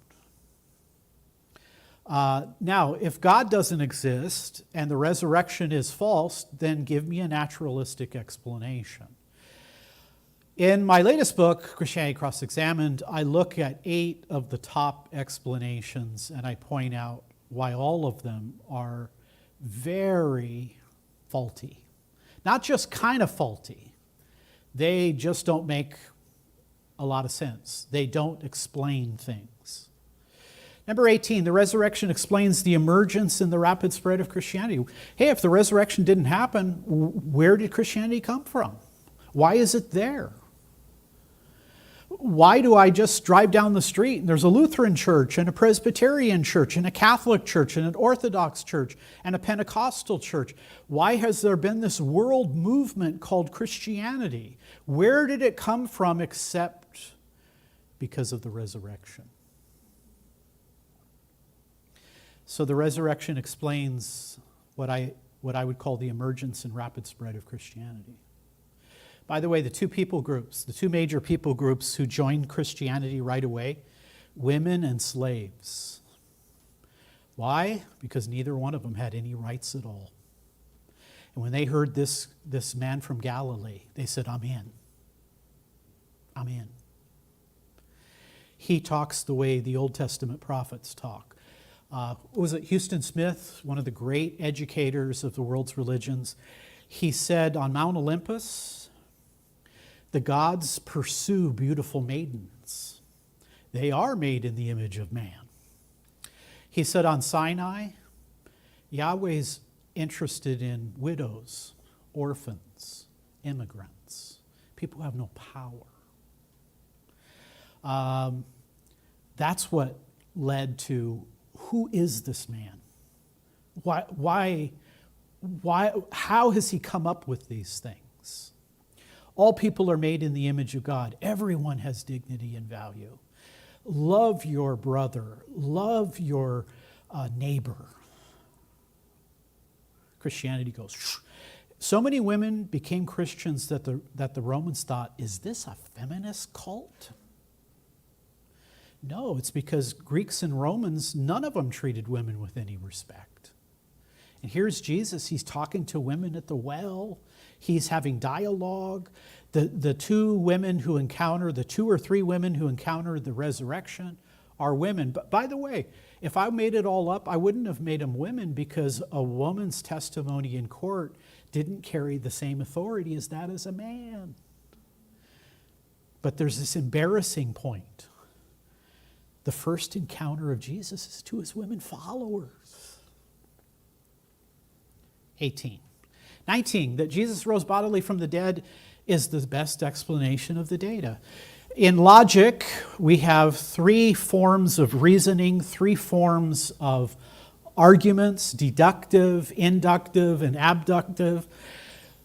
Now, if God doesn't exist and the resurrection is false, then give me a naturalistic explanation. In my latest book, Christianity Cross-Examined, I look at 8 of the top explanations and I point out why all of them are very faulty. Not just kind of faulty. They just don't make a lot of sense. They don't explain things. Number 18, the resurrection explains the emergence and the rapid spread of Christianity. Hey, if the resurrection didn't happen, where did Christianity come from? Why is it there? Why do I just drive down the street and there's a Lutheran church and a Presbyterian church and a Catholic church and an Orthodox church and a Pentecostal church? Why has there been this world movement called Christianity? Where did it come from except because of the resurrection? So the resurrection explains what I would call the emergence and rapid spread of Christianity. By the way, the two major people groups who joined Christianity right away, women and slaves. Why? Because neither one of them had any rights at all. And when they heard this man from Galilee, they said, I'm in. I'm in. He talks the way the Old Testament prophets talk. Was it Houston Smith, one of the great educators of the world's religions? He said on Mount Olympus, the gods pursue beautiful maidens. They are made in the image of man. He said on Sinai, Yahweh's interested in widows, orphans, immigrants, people who have no power. That's what led to, who is this man? How has he come up with these things? All people are made in the image of God. Everyone has dignity and value. Love your brother. Love your neighbor. Christianity goes, shh. So many women became Christians that the Romans thought, is this a feminist cult? No, it's because Greeks and Romans, none of them treated women with any respect. And here's Jesus, he's talking to women at the well. He's having dialogue. The 2 or 3 women who encounter the resurrection are women. But by the way, if I made it all up, I wouldn't have made them women because a woman's testimony in court didn't carry the same authority as that as a man. But there's this embarrassing point. The first encounter of Jesus is to his women followers. 18. 19, that Jesus rose bodily from the dead is the best explanation of the data. In logic, we have 3 forms of reasoning, 3 forms of arguments, deductive, inductive, and abductive.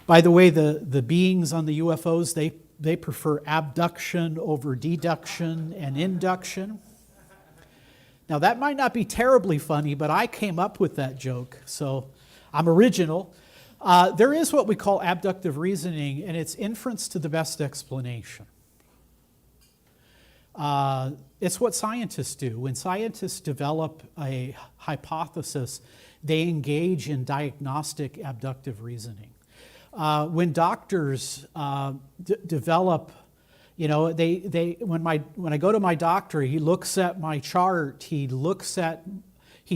By the way, the beings on the UFOs, they prefer abduction over deduction and induction. Now, that might not be terribly funny, but I came up with that joke, so I'm original. There is what we call abductive reasoning, and it's inference to the best explanation. It's what scientists do. When scientists develop a hypothesis, they engage in diagnostic abductive reasoning. When doctors develop, when I go to my doctor, he looks at my chart, he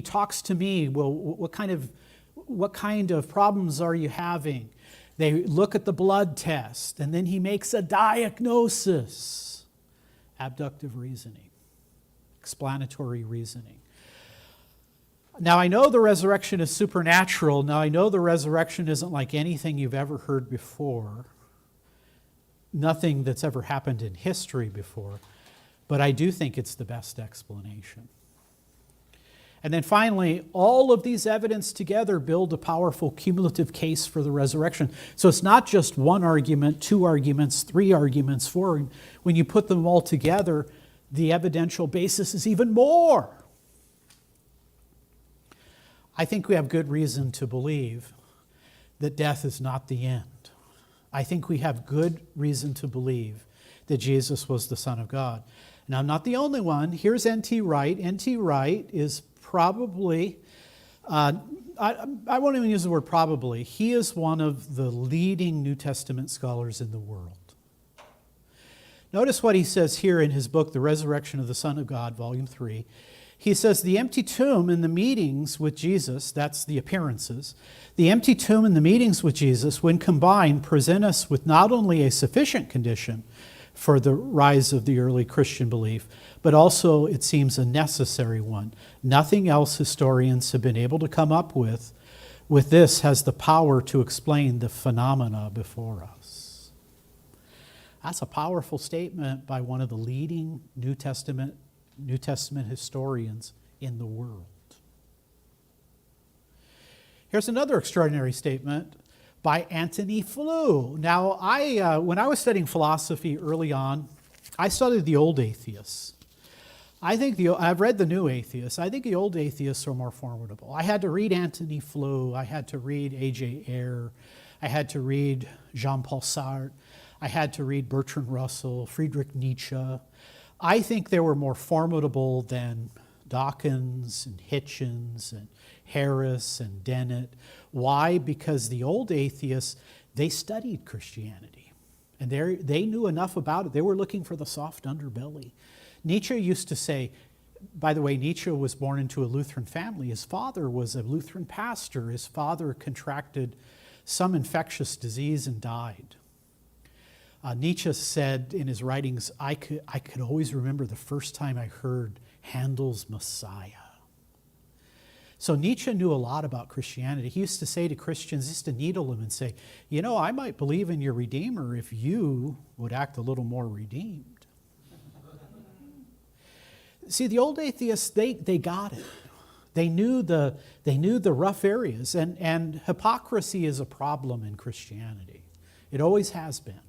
talks to me. Well, what kind of problems are you having? They look at the blood test, and then he makes a diagnosis. Abductive reasoning, explanatory reasoning. Now, I know the resurrection is supernatural. Now, I know the resurrection isn't like anything you've ever heard before. Nothing that's ever happened in history before. But I do think it's the best explanation. And then finally, all of these evidence together build a powerful cumulative case for the resurrection. So it's not just one argument, two arguments, three arguments, four. When you put them all together, the evidential basis is even more. I think we have good reason to believe that death is not the end. I think we have good reason to believe that Jesus was the Son of God. Now, I'm not the only one. Here's N.T. Wright. N.T. Wright is probably, I won't even use the word probably, he is one of the leading New Testament scholars in the world. Notice what he says here in his book, The Resurrection of the Son of God, Volume 3. He says, the empty tomb and the meetings with Jesus, that's the appearances, the empty tomb and the meetings with Jesus, when combined, present us with not only a sufficient condition for the rise of the early Christian belief, but also, it seems, a necessary one. Nothing else historians have been able to come up with this has the power to explain the phenomena before us. That's a powerful statement by one of the leading New Testament historians in the world. Here's another extraordinary statement by Antony Flew. Now, when I was studying philosophy early on, I studied the old atheists. I've read the new atheists. I think the old atheists are more formidable. I had to read Antony Flew. I had to read A.J. Ayer. I had to read Jean-Paul Sartre. I had to read Bertrand Russell, Friedrich Nietzsche. I think they were more formidable than Dawkins and Hitchens and Harris and Dennett. Why? Because the old atheists, they studied Christianity. And they knew enough about it. They were looking for the soft underbelly. Nietzsche used to say, by the way, Nietzsche was born into a Lutheran family. His father was a Lutheran pastor. His father contracted some infectious disease and died. Nietzsche said in his writings, I could always remember the first time I heard Handel's Messiah. So Nietzsche knew a lot about Christianity. He used to say to Christians, he used to needle them and say, I might believe in your Redeemer if you would act a little more redeemed. See, the old atheists, they got it. They knew the rough areas, and hypocrisy is a problem in Christianity. It always has been.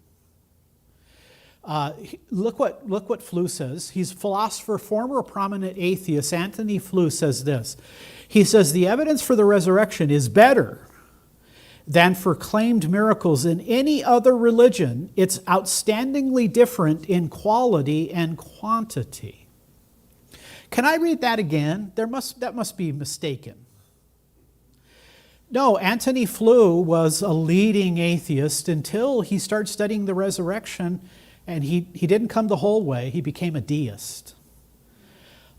Look what Flew says. He's a philosopher, former prominent atheist. Antony Flew says this. He says, the evidence for the resurrection is better than for claimed miracles in any other religion. It's outstandingly different in quality and quantity. Can I read that again? That must be mistaken. No, Antony Flew was a leading atheist until he started studying the resurrection, and he didn't come the whole way. He became a deist.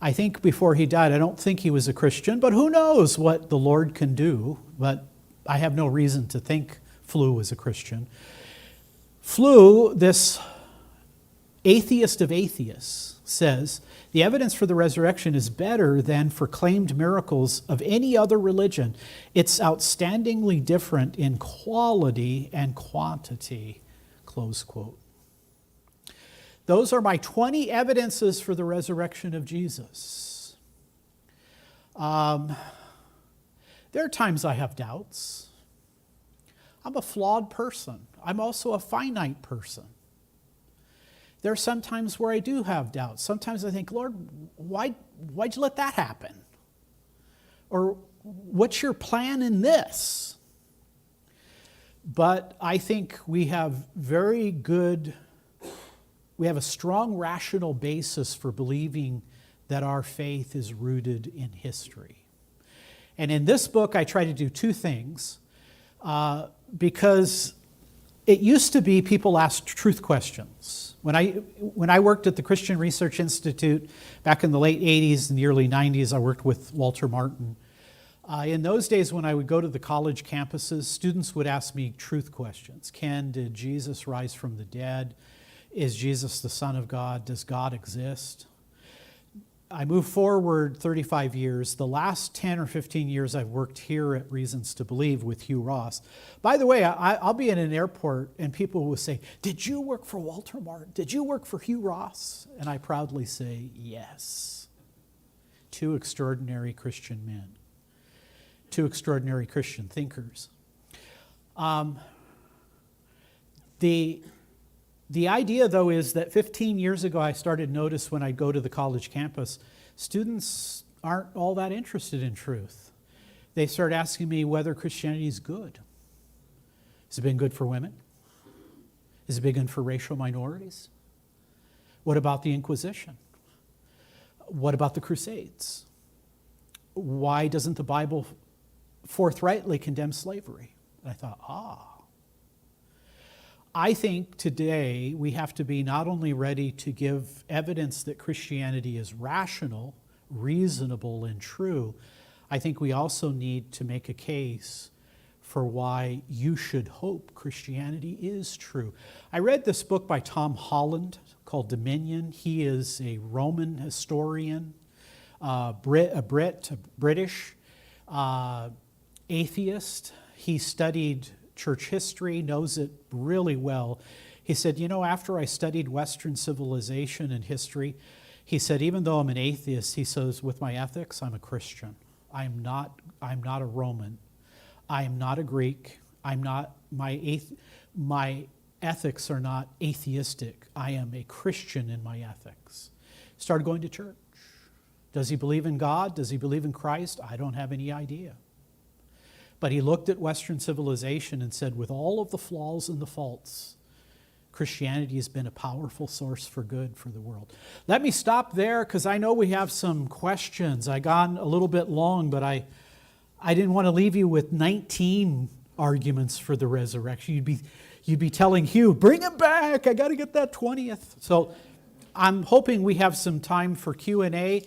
I think before he died, I don't think he was a Christian, but who knows what the Lord can do. But I have no reason to think Flew was a Christian. Flew, this atheist of atheists, says, the evidence for the resurrection is better than for claimed miracles of any other religion. It's outstandingly different in quality and quantity, close quote. Those are my 20 evidences for the resurrection of Jesus. There are times I have doubts. I'm a flawed person. I'm also a finite person. There are some times where I do have doubts. Sometimes I think, Lord, why'd you let that happen? Or what's your plan in this? But I think we have a strong rational basis for believing that our faith is rooted in history. And in this book, I try to do two things because it used to be people asked truth questions. When I worked at the Christian Research Institute back in the late 80s and the early 90s, I worked with Walter Martin. In those days, when I would go to the college campuses, students would ask me truth questions. Did Jesus rise from the dead? Is Jesus the Son of God? Does God exist? I moved forward 35 years. The last 10 or 15 years I've worked here at Reasons to Believe with Hugh Ross. By the way, I'll be in an airport and people will say, did you work for Walter Martin? Did you work for Hugh Ross? And I proudly say, yes. two extraordinary Christian men, two extraordinary Christian thinkers. The idea, though, is that 15 years ago I started to notice when I go to the college campus, students aren't all that interested in truth. They start asking me whether Christianity is good. Has it been good for women? Has it been good for racial minorities? What about the Inquisition? What about the Crusades? Why doesn't the Bible forthrightly condemn slavery? And I thought, I think today we have to be not only ready to give evidence that Christianity is rational, reasonable, and true, I think we also need to make a case for why you should hope Christianity is true. I read this book by Tom Holland called Dominion. He is a Roman historian, a British atheist. He studied church history, knows it really well. He said, after I studied Western civilization and history, he said, even though I'm an atheist, he says, with my ethics, I'm a Christian. I'm not a Roman. I am not a Greek. My ethics are not atheistic. I am a Christian in my ethics. Started going to church. Does he believe in God? Does he believe in Christ? I don't have any idea. But he looked at Western civilization and said, with all of the flaws and the faults, Christianity has been a powerful source for good for the world. Let me stop there because I know we have some questions. I got a little bit long, but I didn't want to leave you with 19 arguments for the resurrection. You'd be telling Hugh, bring him back. I got to get that 20th. So I'm hoping we have some time for Q&A.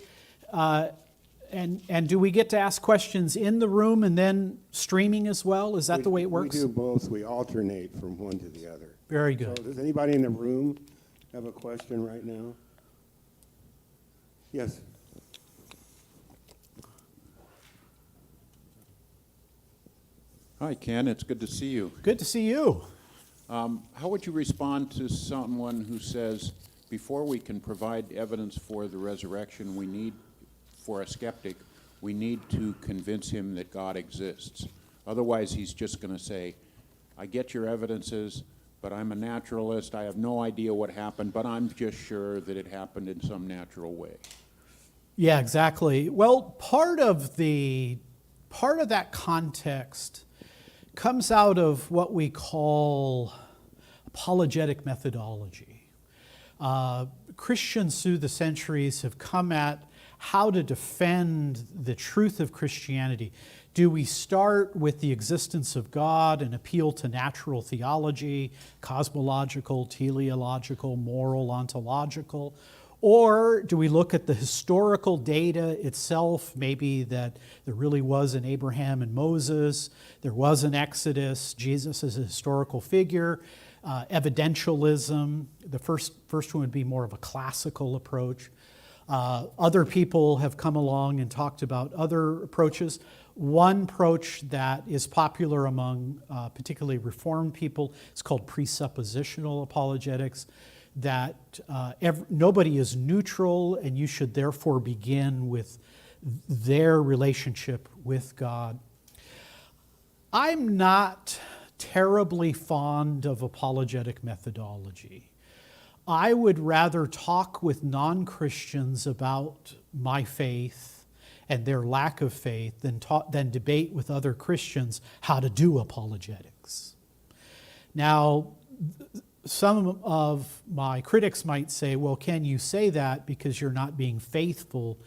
And do we get to ask questions in the room and then streaming as well? Is that the way it works? We do both. We alternate from one to the other. Very good. So does anybody in the room have a question right now? Yes. Hi, Ken. It's good to see you. Good to see you. How would you respond to someone who says, before we can provide evidence for the resurrection, for a skeptic, we need to convince him that God exists. Otherwise, he's just going to say, I get your evidences, but I'm a naturalist. I have no idea what happened, but I'm just sure that it happened in some natural way. Yeah, exactly. Well, part of that context comes out of what we call apologetic methodology. Christians through the centuries have come at how to defend the truth of Christianity. Do we start with the existence of God and appeal to natural theology, cosmological, teleological, moral, ontological? Or do we look at the historical data itself, maybe that there really was an Abraham and Moses, there was an Exodus, Jesus is a historical figure, evidentialism. The first one would be more of a classical approach. Other people have come along and talked about other approaches. One approach that is popular among particularly Reformed people is called presuppositional apologetics, that nobody is neutral and you should therefore begin with their relationship with God. I'm not terribly fond of apologetic methodology. I would rather talk with non-Christians about my faith and their lack of faith than debate with other Christians how to do apologetics. Now, some of my critics might say, well, can you say that because you're not being faithful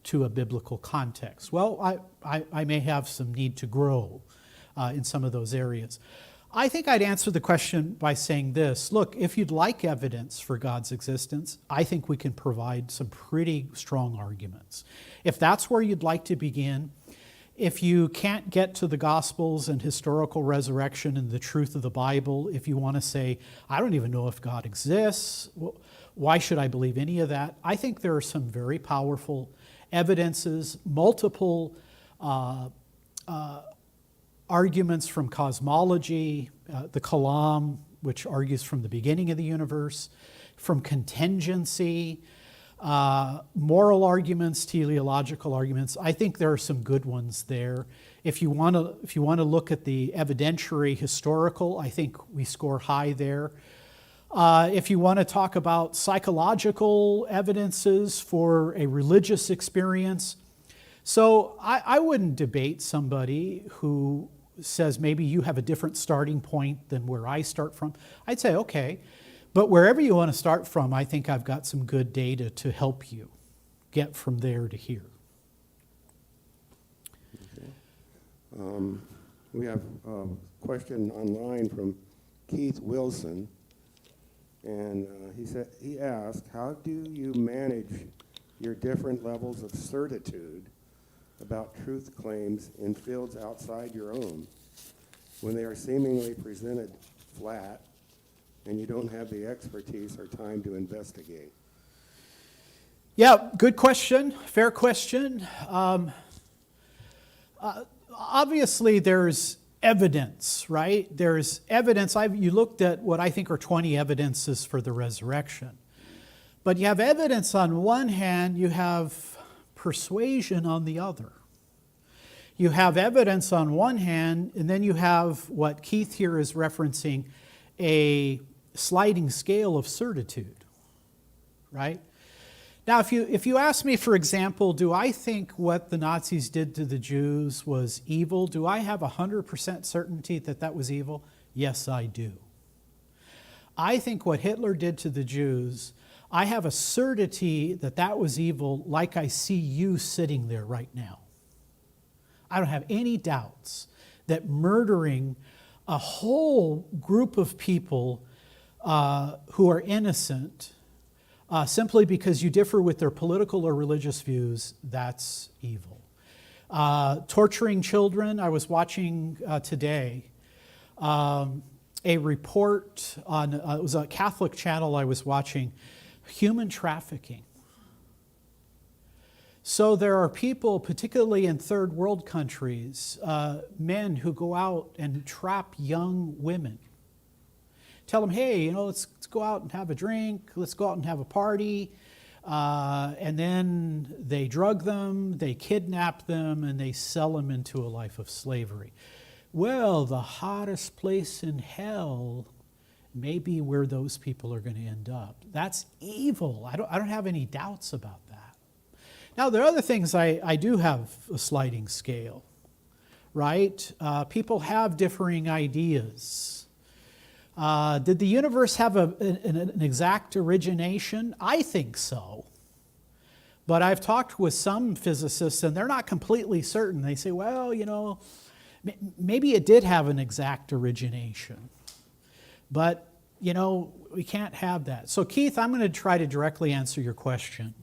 to a biblical context? Well, I may have some need to grow in some of those areas. I think I'd answer the question by saying this. Look, if you'd like evidence for God's existence, I think we can provide some pretty strong arguments. If that's where you'd like to begin, if you can't get to the Gospels and historical resurrection and the truth of the Bible, if you want to say, I don't even know if God exists, why should I believe any of that? I think there are some very powerful evidences, multiple arguments from cosmology, the Kalam, which argues from the beginning of the universe, from contingency, Moral arguments, teleological arguments, I think there are some good ones there. If you want to look at the evidentiary historical, I think we score high there. If you want to talk about psychological evidences for a religious experience, so I wouldn't debate somebody who says maybe you have a different starting point than where I start from. I'd say, okay, but wherever you want to start from, I think I've got some good data to help you get from there to here. Okay. We have a question online from Keith Wilson, and he asked, how do you manage your different levels of certitude about truth claims in fields outside your own when they are seemingly presented flat and you don't have the expertise or time to investigate? Yeah, good question, fair question. Obviously, there's evidence, right? There's evidence. You looked at what I think are 20 evidences for the resurrection. But you have evidence on one hand, you have persuasion on the other. You have evidence on one hand, and then you have what Keith here is referencing, a sliding scale of certitude, right? Now, if you ask me, for example, do I think what the Nazis did to the Jews was evil? Do I have 100% certainty that that was evil? Yes, I do. I think what Hitler did to the Jews, I have a certainty that that was evil, like I see you sitting there right now. I don't have any doubts that murdering a whole group of people who are innocent simply because you differ with their political or religious views, that's evil. Torturing children, I was watching today a report on, it was a Catholic channel I was watching, human trafficking. So there are people, particularly in third world countries, men who go out and trap young women. Tell them, hey, let's go out and have a drink, let's go out and have a party. And then they drug them, they kidnap them, and they sell them into a life of slavery. Well, the hottest place in hell may be where those people are going to end up. That's evil. I don't have any doubts about that. Now, there are other things I do have a sliding scale, right? People have differing ideas. Did the universe have an exact origination? I think so. But I've talked with some physicists, and they're not completely certain. They say, well, maybe it did have an exact origination. But, we can't have that. So, Keith, I'm going to try to directly answer your question.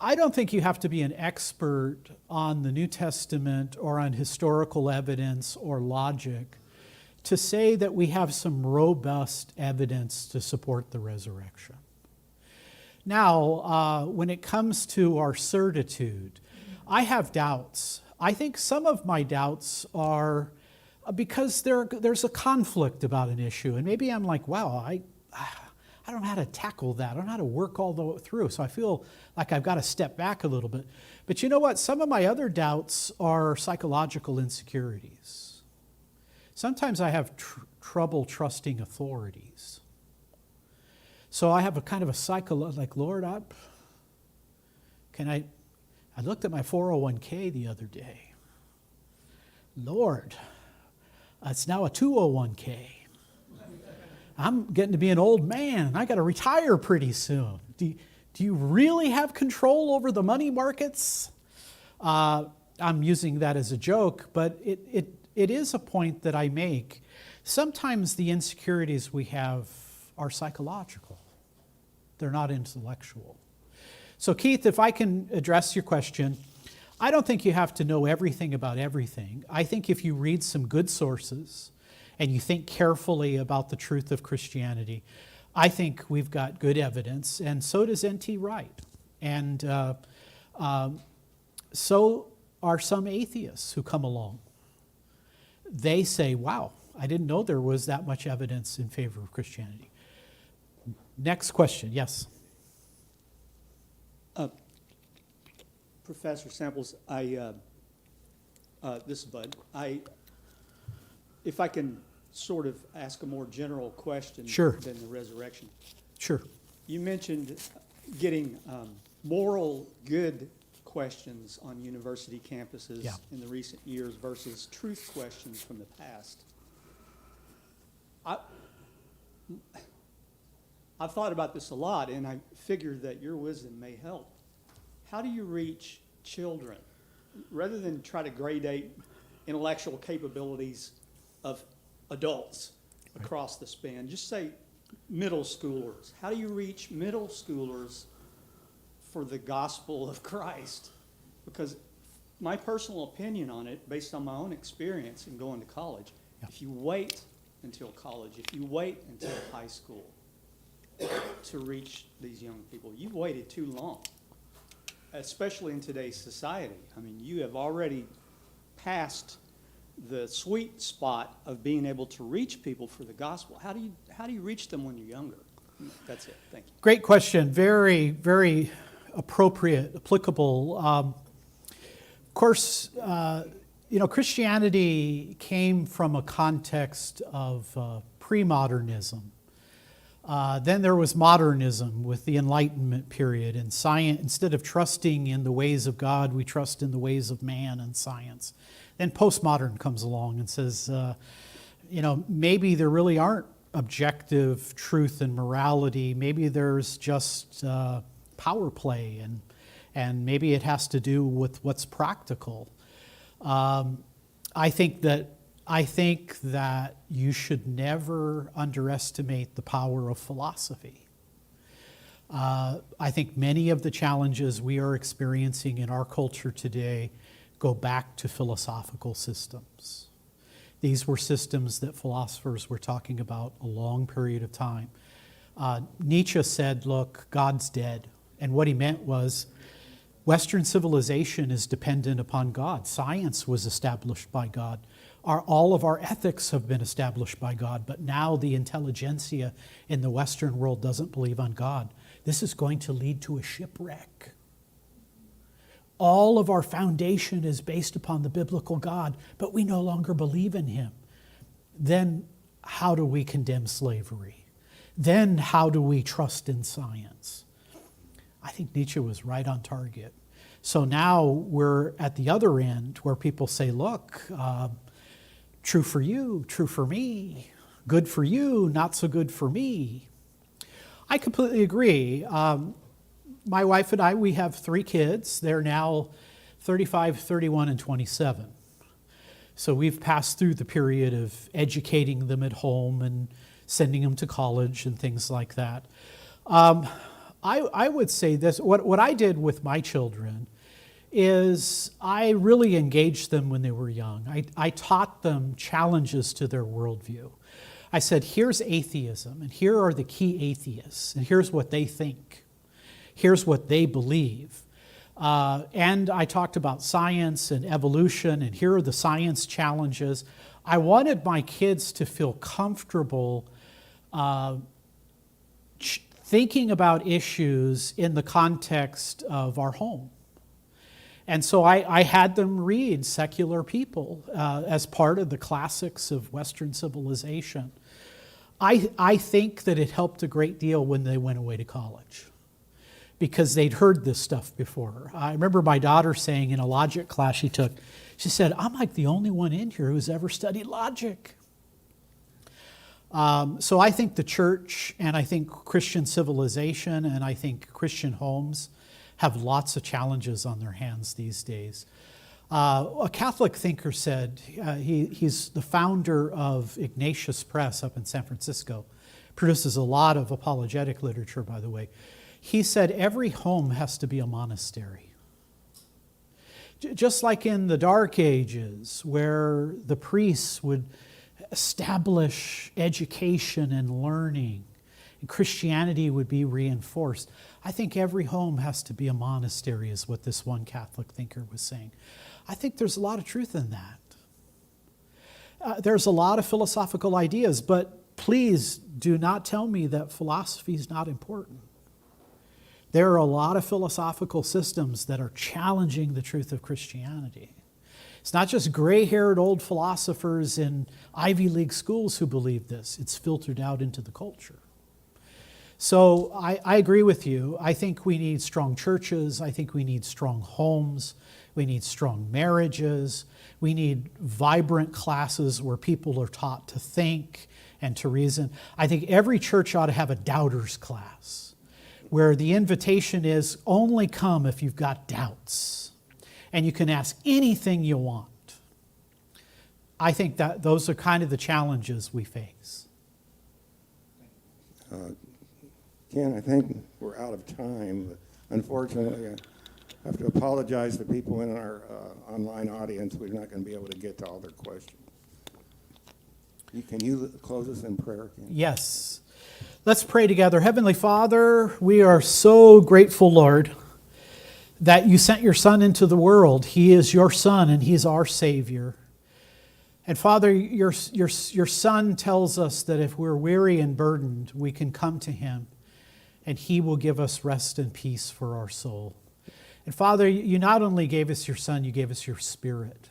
I don't think you have to be an expert on the New Testament or on historical evidence or logic to say that we have some robust evidence to support the resurrection. Now, when it comes to our certitude, I have doubts. I think some of my doubts are because there's a conflict about an issue, and maybe I'm like, wow, I don't know how to tackle that. I don't know how to work all the way through. So I feel like I've got to step back a little bit. But you know what? Some of my other doubts are psychological insecurities. Sometimes I have trouble trusting authorities. So I have a kind of a like, Lord, I looked at my 401k the other day. Lord, it's now a 201k. I'm getting to be an old man. I got to retire pretty soon. Do you really have control over the money markets? I'm using that as a joke, but it is a point that I make. Sometimes the insecurities we have are psychological. They're not intellectual. So Keith, if I can address your question, I don't think you have to know everything about everything. I think if you read some good sources, and you think carefully about the truth of Christianity, I think we've got good evidence, and so does N.T. Wright. And so are some atheists who come along. They say, wow, I didn't know there was that much evidence in favor of Christianity. Next question, yes? Professor Samples, this is Bud. If I can sort of ask a more general question Sure. than the resurrection. Sure. You mentioned getting moral good questions on university campuses Yeah. in the recent years versus truth questions from the past. I've thought about this a lot, and I figured that your wisdom may help. How do you reach children? Rather than try to gradate intellectual capabilities of adults across the span, just say middle schoolers. How do you reach middle schoolers for the gospel of Christ? Because my personal opinion on it, based on my own experience in going to college, if you wait until college, if you wait until high school to reach these young people, you've waited too long, especially in today's society. I mean, you have already passed the sweet spot of being able to reach people for the gospel. How do you reach them when you're younger? That's it. Thank you. Great question. Very, very appropriate, applicable. Of course, Christianity came from a context of pre-modernism. Then there was modernism with the Enlightenment period, and science. Instead of trusting in the ways of God, we trust in the ways of man and science. Then postmodern comes along and says, maybe there really aren't objective truth and morality. Maybe there's just power play, and maybe it has to do with what's practical. I think that you should never underestimate the power of philosophy. I think many of the challenges we are experiencing in our culture today go back to philosophical systems. These were systems that philosophers were talking about a long period of time. Nietzsche said, look, God's dead. And what he meant was Western civilization is dependent upon God. Science was established by God. All of our ethics have been established by God, but now the intelligentsia in the Western world doesn't believe on God. This is going to lead to a shipwreck. All of our foundation is based upon the biblical God, but we no longer believe in him. Then how do we condemn slavery? Then how do we trust in science? I think Nietzsche was right on target. So now we're at the other end where people say, look, true for you, true for me, good for you, not so good for me. I completely agree. My wife and I, we have 3 kids. They're now 35, 31, and 27. So we've passed through the period of educating them at home and sending them to college and things like that. I would say this, what I did with my children is I really engaged them when they were young. I taught them challenges to their worldview. I said, here's atheism, and here are the key atheists, and here's what they think. Here's what they believe. And I talked about science and evolution, and here are the science challenges. I wanted my kids to feel comfortable thinking about issues in the context of our home. And so I had them read secular people as part of the classics of Western civilization. I think that it helped a great deal when they went away to college, because they'd heard this stuff before. I remember my daughter saying in a logic class she took, she said, I'm like the only one in here who's ever studied logic. So I think the church, and I think Christian civilization, and I think Christian homes have lots of challenges on their hands these days. A Catholic thinker said, he's the founder of Ignatius Press up in San Francisco, produces a lot of apologetic literature, by the way. He said every home has to be a monastery. Just like in the Dark Ages, where the priests would establish education and learning, and Christianity would be reinforced. I think every home has to be a monastery, is what this one Catholic thinker was saying. I think there's a lot of truth in that. There's a lot of philosophical ideas, but please do not tell me that philosophy is not important. There are a lot of philosophical systems that are challenging the truth of Christianity. It's not just gray-haired old philosophers in Ivy League schools who believe this. It's filtered out into the culture. So I agree with you. I think we need strong churches. I think we need strong homes. We need strong marriages. We need vibrant classes where people are taught to think and to reason. I think every church ought to have a doubters class where the invitation is only come if you've got doubts. And you can ask anything you want. I think that those are kind of the challenges we face. Ken, I think we're out of time. But unfortunately, I have to apologize to people in our online audience. We're not going to be able to get to all their questions. Can you close us in prayer, Ken? Yes. Let's pray together. Heavenly Father, we are so grateful, Lord, that you sent your Son into the world. He is your Son and He's our Savior. And Father, your Son tells us that if we're weary and burdened, we can come to Him and He will give us rest and peace for our soul. And Father, you not only gave us your Son, you gave us your Spirit.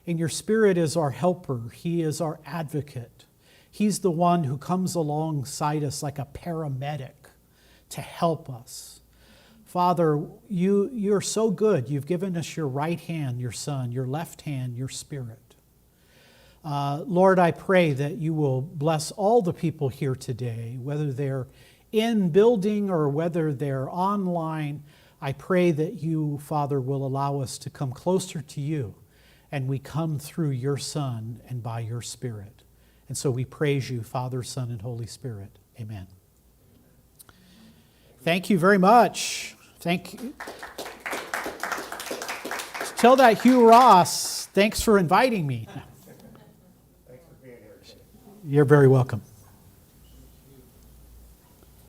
And your Spirit is our helper. He is our advocate. He's the one who comes alongside us like a paramedic to help us. Father, you're so good. You've given us your right hand, your Son, your left hand, your Spirit. Lord, I pray that you will bless all the people here today, whether they're in building or whether they're online. I pray that you, Father, will allow us to come closer to you, and we come through your Son and by your Spirit. And so we praise you, Father, Son, and Holy Spirit. Amen. Thank you very much. Thank you. Tell that Hugh Ross, thanks for inviting me. Thanks for being here. You're very welcome.